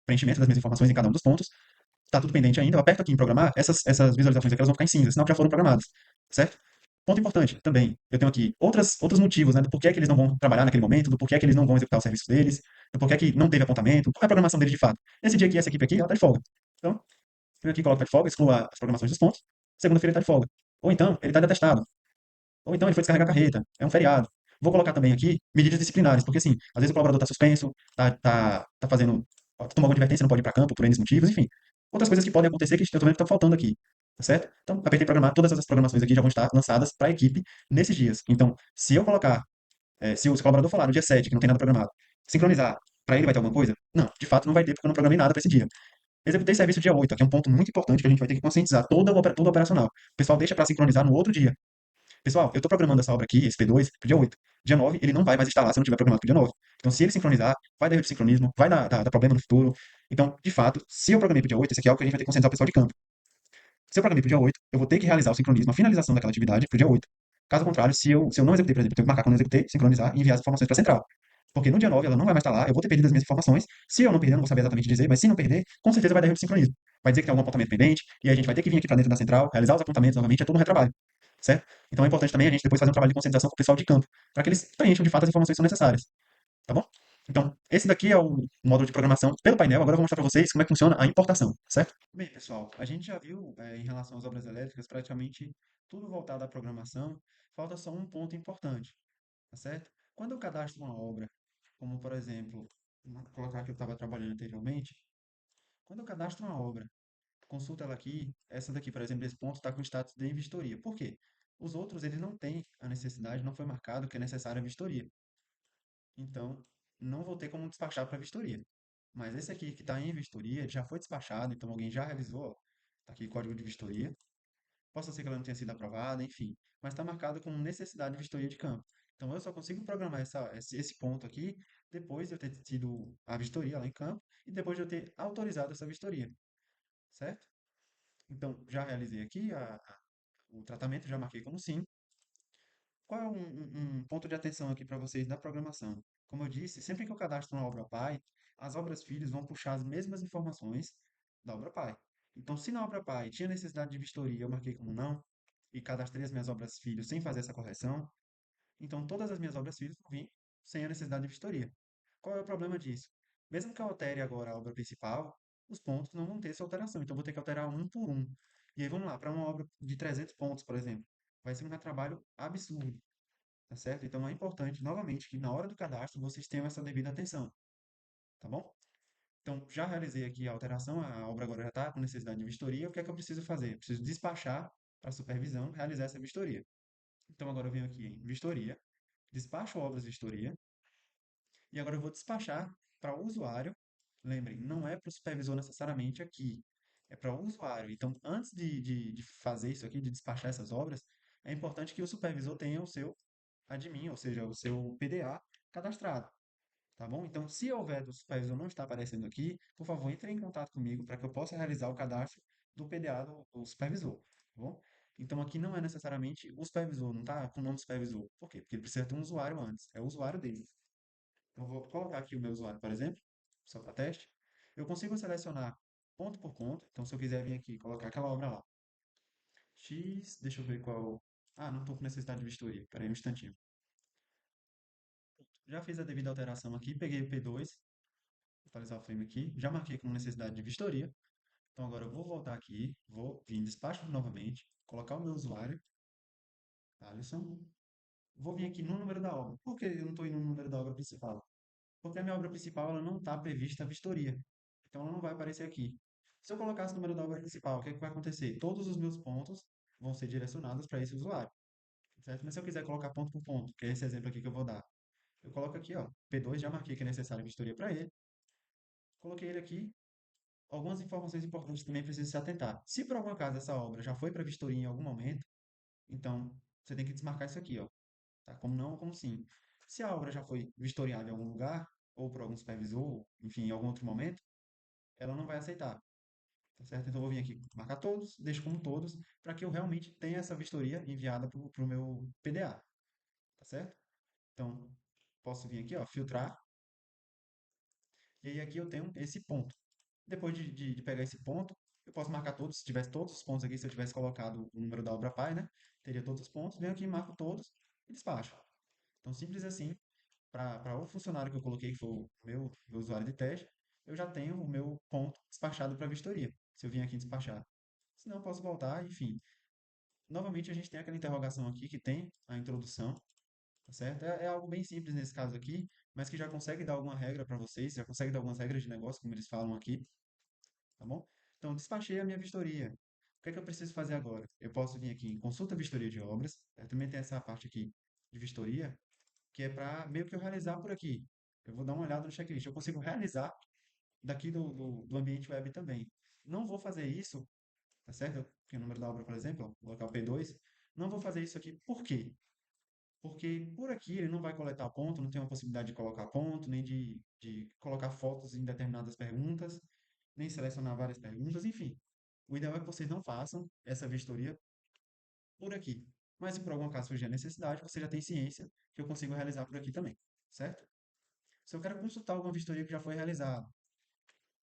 A: preenchimento das minhas informações em cada um dos pontos. Está tudo pendente ainda. Eu aperto aqui em programar, essas visualizações aqui elas vão ficar em cinza, senão já foram programadas, certo? Ponto importante também, eu tenho aqui outros motivos, né, do porquê que eles não vão trabalhar naquele momento, do porquê que eles não vão executar os serviços deles, do porquê que não teve apontamento, qual é a programação deles de fato. Nesse dia aqui, essa equipe aqui, ela está de folga. Então, eu aqui coloco tá de folga, excluo as programações dos pontos. Segunda-feira ele está de folga. Ou então, ele está de atestado. Ou então, ele foi descarregar a carreta. É um feriado. Vou colocar também aqui medidas disciplinares, porque assim, às vezes o colaborador está suspenso, tá fazendo, tomou alguma advertência, não pode ir para campo por N motivos, enfim. Outras coisas que podem acontecer que eu tô vendo que estão faltando aqui. Tá certo? Então, apertei programar, todas essas programações aqui já vão estar lançadas para a equipe nesses dias. Então, se eu colocar, se o colaborador falar no dia 7 que não tem nada programado, sincronizar, para ele vai ter alguma coisa? Não, de fato não vai ter, porque eu não programei nada para esse dia. Executei serviço dia 8, aqui é um ponto muito importante que a gente vai ter que conscientizar todo operacional. O pessoal deixa para sincronizar no outro dia. Pessoal, eu estou programando essa obra aqui, esse P2, pro dia 8. Dia 9, ele não vai mais instalar se eu não tiver programado pro dia 9. Então, se ele sincronizar, vai dar erro de sincronismo, vai dar problema no futuro. Então, de fato, se eu programei pro dia 8, esse aqui é algo que a gente vai ter que conscientizar o pessoal de campo. Se eu programei pro dia 8, eu vou ter que realizar o sincronismo, a finalização daquela atividade pro dia 8. Caso contrário, se eu não executei, por exemplo, eu tenho que marcar quando eu executei, sincronizar e enviar as informações para a central. Porque no dia 9 ela não vai mais estar lá, eu vou ter perdido as minhas informações. Se eu não perder, eu não vou saber exatamente dizer, mas se não perder, com certeza vai dar erro de sincronismo. Vai dizer que tem algum apontamento pendente, e aí a gente vai ter que vir aqui para dentro da central, realizar os apontamentos novamente, é todo um retrabalho, certo? Então é importante também a gente depois fazer um trabalho de conscientização com o pessoal de campo, para que eles preencham de fato as informações que são necessárias, tá bom? Então, esse daqui é o módulo de programação pelo painel. Agora eu vou mostrar para vocês como é que funciona a importação, certo? Bem, pessoal, a gente já viu em relação às obras elétricas praticamente tudo voltado à programação. Falta só um ponto importante, tá certo? Quando eu cadastro uma obra, como por exemplo, vou colocar que eu estava trabalhando anteriormente, quando eu cadastro uma obra, consulta ela aqui, essa daqui, por exemplo, esse ponto está com status de vistoria. Por quê? Os outros, eles não têm a necessidade, não foi marcado que é necessária a vistoria. Então não vou ter como despachar para vistoria. Mas esse aqui que está em vistoria já foi despachado, então alguém já revisou, ó, tá aqui código de vistoria. Possa ser que ela não tenha sido aprovada, enfim, mas está marcado como necessidade de vistoria de campo. Então eu só consigo programar esse ponto aqui depois de eu ter tido a vistoria lá em campo e depois de eu ter autorizado essa vistoria, certo? Então já realizei aqui o tratamento, já marquei como sim. Qual é um ponto de atenção aqui para vocês da programação? Como eu disse, sempre que eu cadastro uma obra pai, as obras filhos vão puxar as mesmas informações da obra pai. Então, se na obra pai tinha necessidade de vistoria, eu marquei como não, e cadastrei as minhas obras filhos sem fazer essa correção, então todas as minhas obras filhos vão vir sem a necessidade de vistoria. Qual é o problema disso? Mesmo que eu altere agora a obra principal, os pontos não vão ter essa alteração, então eu vou ter que alterar um por um. E aí vamos lá, para uma obra de 300 pontos, por exemplo, vai ser um trabalho absurdo. Tá certo? Então é importante, novamente, que na hora do cadastro vocês tenham essa devida atenção, tá bom? Então, já realizei aqui a alteração, a obra agora já está com necessidade de vistoria. O que é que eu preciso fazer? Eu preciso despachar para a supervisão realizar essa vistoria. Então, agora eu venho aqui em vistoria, despacho obras de vistoria, e agora eu vou despachar para o usuário. Lembrem, não é para o supervisor necessariamente aqui, é para o usuário. Então, antes de fazer isso aqui, de despachar essas obras, é importante que o supervisor tenha o seu admin, ou seja, o seu PDA cadastrado, tá bom? Então, se houver do supervisor não está aparecendo aqui, por favor, entre em contato comigo para que eu possa realizar o cadastro do PDA do supervisor, tá bom? Então, aqui não é necessariamente o supervisor, não está com o nome do supervisor. Por quê? Porque ele precisa ter um usuário antes, é o usuário dele. Então, eu vou colocar aqui o meu usuário, por exemplo, só para teste. Eu consigo selecionar ponto por ponto, então se eu quiser vir aqui e colocar aquela obra lá, X, deixa eu ver qual. Ah, não estou com necessidade de vistoria, peraí um instantinho. Já fiz a devida alteração aqui, peguei o P2, vou atualizar o frame aqui, já marquei como necessidade de vistoria. Então agora eu vou voltar aqui, vou vir em despacho novamente, colocar o meu usuário, Alisson. Vou vir aqui no número da obra. Por que eu não estou indo no número da obra principal? Porque a minha obra principal ela não está prevista a vistoria. Então ela não vai aparecer aqui. Se eu colocasse o número da obra principal, o que é que vai acontecer? Todos os meus pontos vão ser direcionados para esse usuário, certo? Mas se eu quiser colocar ponto por ponto, que é esse exemplo aqui que eu vou dar, eu coloco aqui, ó, P2, já marquei que é necessário vistoria para ele, coloquei ele aqui. Algumas informações importantes também precisam se atentar. Se por algum acaso essa obra já foi para vistoria em algum momento, então você tem que desmarcar isso aqui, ó, tá? Como não, como sim. Se a obra já foi vistoriada em algum lugar, ou por algum supervisor, enfim, em algum outro momento, ela não vai aceitar, tá certo? Então eu vou vir aqui marcar todos, deixo como todos, para que eu realmente tenha essa vistoria enviada para o meu PDA, tá certo? Então, posso vir aqui, ó, filtrar, e aí aqui eu tenho esse ponto. Depois de pegar esse ponto, eu posso marcar todos. Se tivesse todos os pontos aqui, se eu tivesse colocado o número da obra pai, né? Teria todos os pontos. Venho aqui, marco todos e despacho. Então, simples assim, para o funcionário que eu coloquei, que foi o meu usuário de teste, eu já tenho o meu ponto despachado para vistoria, se eu vim aqui despachar. Senão, eu posso voltar, enfim. Novamente, a gente tem aquela interrogação aqui que tem a introdução, tá certo? É algo bem simples nesse caso aqui, mas que já consegue dar alguma regra para vocês, já consegue dar algumas regras de negócio, como eles falam aqui, tá bom? Então, despachei a minha vistoria. O que é que eu preciso fazer agora? Eu posso vir aqui em consulta vistoria de obras, também tem essa parte aqui de vistoria, que é para meio que eu realizar por aqui. Eu vou dar uma olhada no checklist. Eu consigo realizar daqui do ambiente web também. Não vou fazer isso, tá certo? Porque o número da obra, por exemplo, ó, vou colocar o P2. Não vou fazer isso aqui. Por quê? Porque por aqui ele não vai coletar ponto, não tem uma possibilidade de colocar ponto, nem de colocar fotos em determinadas perguntas, nem selecionar várias perguntas, enfim. O ideal é que vocês não façam essa vistoria por aqui. Mas se por algum acaso surgir a necessidade, você já tem ciência que eu consigo realizar por aqui também, certo? Se eu quero consultar alguma vistoria que já foi realizada,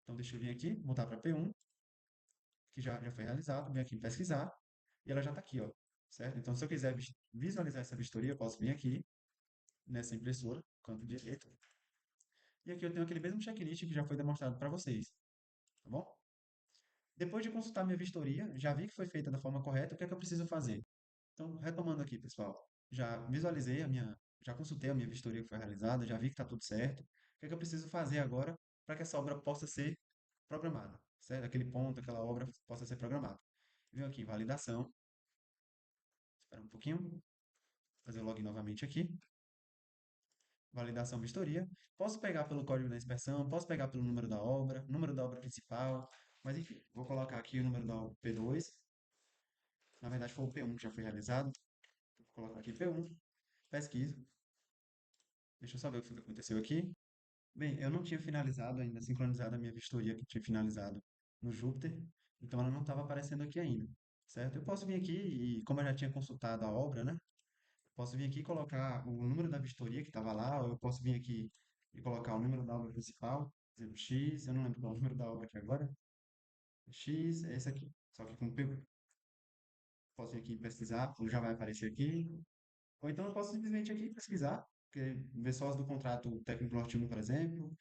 A: então deixa eu vir aqui, voltar para P1, que já foi realizado, venho aqui em pesquisar, e ela já está aqui, ó, certo? Então, se eu quiser visualizar essa vistoria, eu posso vir aqui, nessa impressora, canto direito, e aqui eu tenho aquele mesmo checklist que já foi demonstrado para vocês, tá bom? Depois de consultar minha vistoria, já vi que foi feita da forma correta, o que é que eu preciso fazer? Então, retomando aqui, pessoal, já visualizei já consultei a minha vistoria que foi realizada, já vi que está tudo certo. O que é que eu preciso fazer agora para que essa obra possa ser programada, certo? Aquele ponto, aquela obra possa ser programada. Venho aqui, validação, espera um pouquinho, fazer o login novamente aqui. validação vistoria. Posso pegar pelo código da inspeção, posso pegar pelo número da obra principal, mas enfim, vou colocar aqui o número da obra P2. Na verdade, foi o P1 que já foi realizado. Vou colocar aqui P1, pesquisa. Deixa eu saber o que foi que aconteceu aqui. Bem, eu não tinha finalizado ainda, sincronizado a minha vistoria que tinha finalizado no Júpiter, então ela não estava aparecendo aqui ainda, certo? Eu posso vir aqui e, como eu já tinha consultado a obra, né? Posso vir aqui e colocar o número da vistoria que estava lá, ou eu posso vir aqui e colocar o número da obra principal, por exemplo, X, eu não lembro qual é o número da obra aqui agora, X, é esse aqui, só que com P. Posso vir aqui e pesquisar, já vai aparecer aqui, ou então eu posso simplesmente aqui pesquisar, ver só as do contrato técnico norte 1, por exemplo.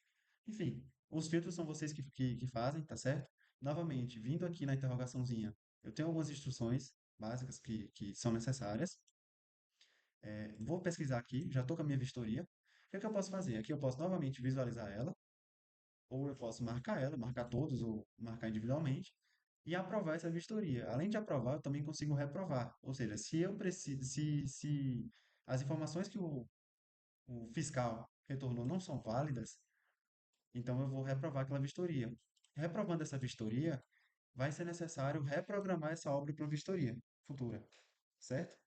A: Enfim, os filtros são vocês que fazem, tá certo? Novamente, vindo aqui na interrogaçãozinha, eu tenho algumas instruções básicas que são necessárias. Vou pesquisar aqui, já estou com a minha vistoria. O que é que eu posso fazer? Aqui eu posso novamente visualizar ela, ou eu posso marcar ela, marcar todos, ou marcar individualmente, e aprovar essa vistoria. Além de aprovar, eu também consigo reprovar. Ou seja, se eu preciso, se as informações que o fiscal retornou não são válidas, então eu vou reprovar aquela vistoria. Reprovando essa vistoria, vai ser necessário reprogramar essa obra para vistoria futura, certo?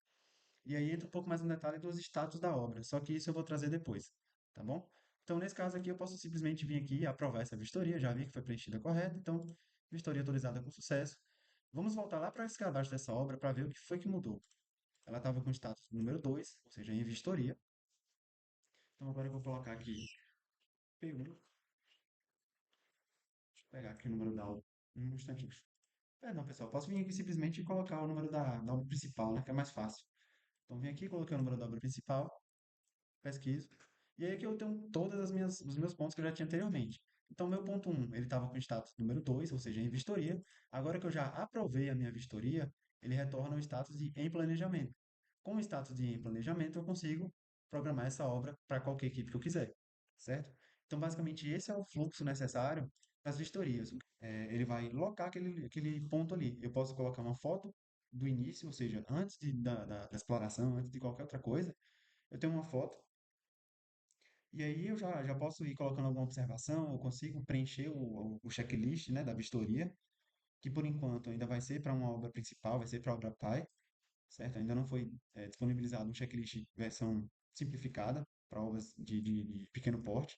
A: E aí entra um pouco mais no detalhe dos status da obra, só que isso eu vou trazer depois, tá bom? Então, nesse caso aqui, eu posso simplesmente vir aqui e aprovar essa vistoria, já vi que foi preenchida correta, então, vistoria autorizada com sucesso. Vamos voltar lá para esse cadastro dessa obra para ver o que foi que mudou. Ela estava com status número 2, ou seja, em vistoria. Então, agora eu vou colocar aqui P1, deixa eu pegar aqui o número da obra, um instantinho. Não, pessoal, posso vir aqui simplesmente e colocar o número da obra principal, né, que é mais fácil. Então, vim aqui, coloquei o número da obra principal, pesquiso. E aí que eu tenho todas os meus pontos que eu já tinha anteriormente. Então, meu ponto um ele estava com status número 2, ou seja, em vistoria. Agora que eu já aprovei a minha vistoria, ele retorna o status de em planejamento. Com o status de em planejamento, eu consigo programar essa obra para qualquer equipe que eu quiser, certo? Então, basicamente, esse é o fluxo necessário das vistorias. Ele vai locar aquele ponto ali. Eu posso colocar uma foto do início, ou seja, antes da exploração, antes de qualquer outra coisa, eu tenho uma foto e aí eu já posso ir colocando alguma observação, eu consigo preencher o checklist, né, da vistoria, que por enquanto ainda vai ser para uma obra principal, vai ser para a obra pai, certo? Ainda não foi disponibilizado um checklist versão simplificada para obras de pequeno porte.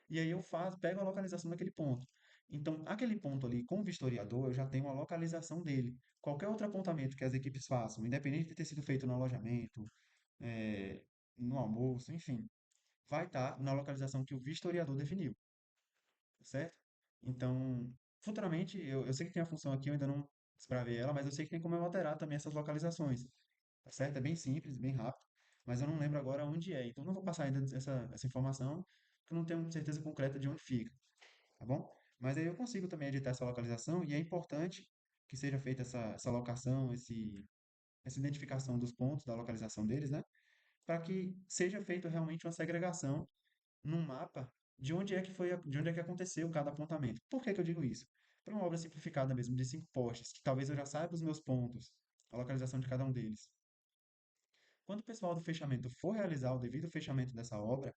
A: E aí eu pego a localização daquele ponto. Então, aquele ponto ali, com o vistoriador, eu já tenho a localização dele. Qualquer outro apontamento que as equipes façam, independente de ter sido feito no alojamento, eh, no almoço, enfim, vai estar na localização que o vistoriador definiu, certo? Então, futuramente, eu sei que tem a função aqui, eu ainda não desbravei ela, mas eu sei que tem como eu alterar também essas localizações, tá certo? É bem simples, bem rápido, mas eu não lembro agora onde é, então não vou passar ainda essa informação, porque eu não tenho certeza concreta de onde fica, tá bom? Mas aí eu consigo também editar essa localização e é importante que seja feita essa alocação, essa identificação dos pontos, da localização deles, né? Para que seja feita realmente uma segregação num mapa de onde é que aconteceu cada apontamento. Por que que eu digo isso? Para uma obra simplificada mesmo, de 5 postes, que talvez eu já saiba os meus pontos, a localização de cada um deles. Quando o pessoal do fechamento for realizar o devido fechamento dessa obra,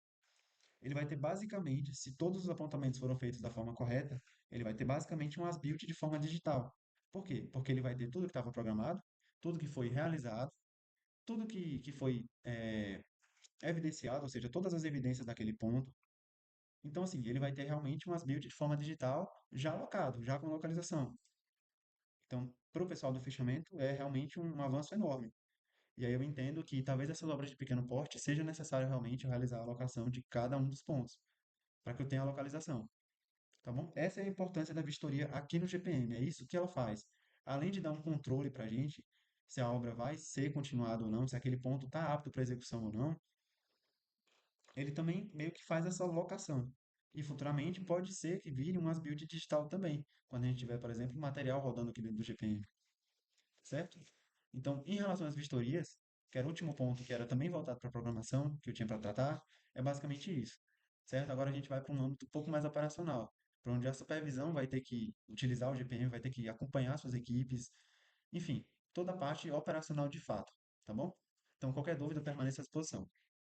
A: ele vai ter basicamente, se todos os apontamentos foram feitos da forma correta, ele vai ter basicamente um as-built de forma digital. Por quê? Porque ele vai ter tudo que estava programado, tudo que foi realizado, tudo que foi evidenciado, ou seja, todas as evidências daquele ponto. Então, assim, ele vai ter realmente umas builds de forma digital já alocado, já com localização. Então, para o pessoal do fechamento, é realmente um avanço enorme. E aí eu entendo que talvez essas obras de pequeno porte seja necessário realmente realizar a alocação de cada um dos pontos, para que eu tenha a localização, tá bom? Essa é a importância da vistoria aqui no GPM, é isso que ela faz. Além de dar um controle para a gente, se a obra vai ser continuada ou não, se aquele ponto está apto para execução ou não, ele também meio que faz essa locação. E futuramente pode ser que vire um as-built digital também, quando a gente tiver, por exemplo, material rodando aqui dentro do GPM, certo? Então, em relação às vistorias, que era o último ponto, que era também voltado para a programação, que eu tinha para tratar, é basicamente isso, certo? Agora a gente vai para um âmbito um pouco mais operacional, para onde a supervisão vai ter que utilizar o GPM, vai ter que acompanhar suas equipes, enfim, toda a parte operacional de fato, tá bom? Então, qualquer dúvida, permaneça à disposição.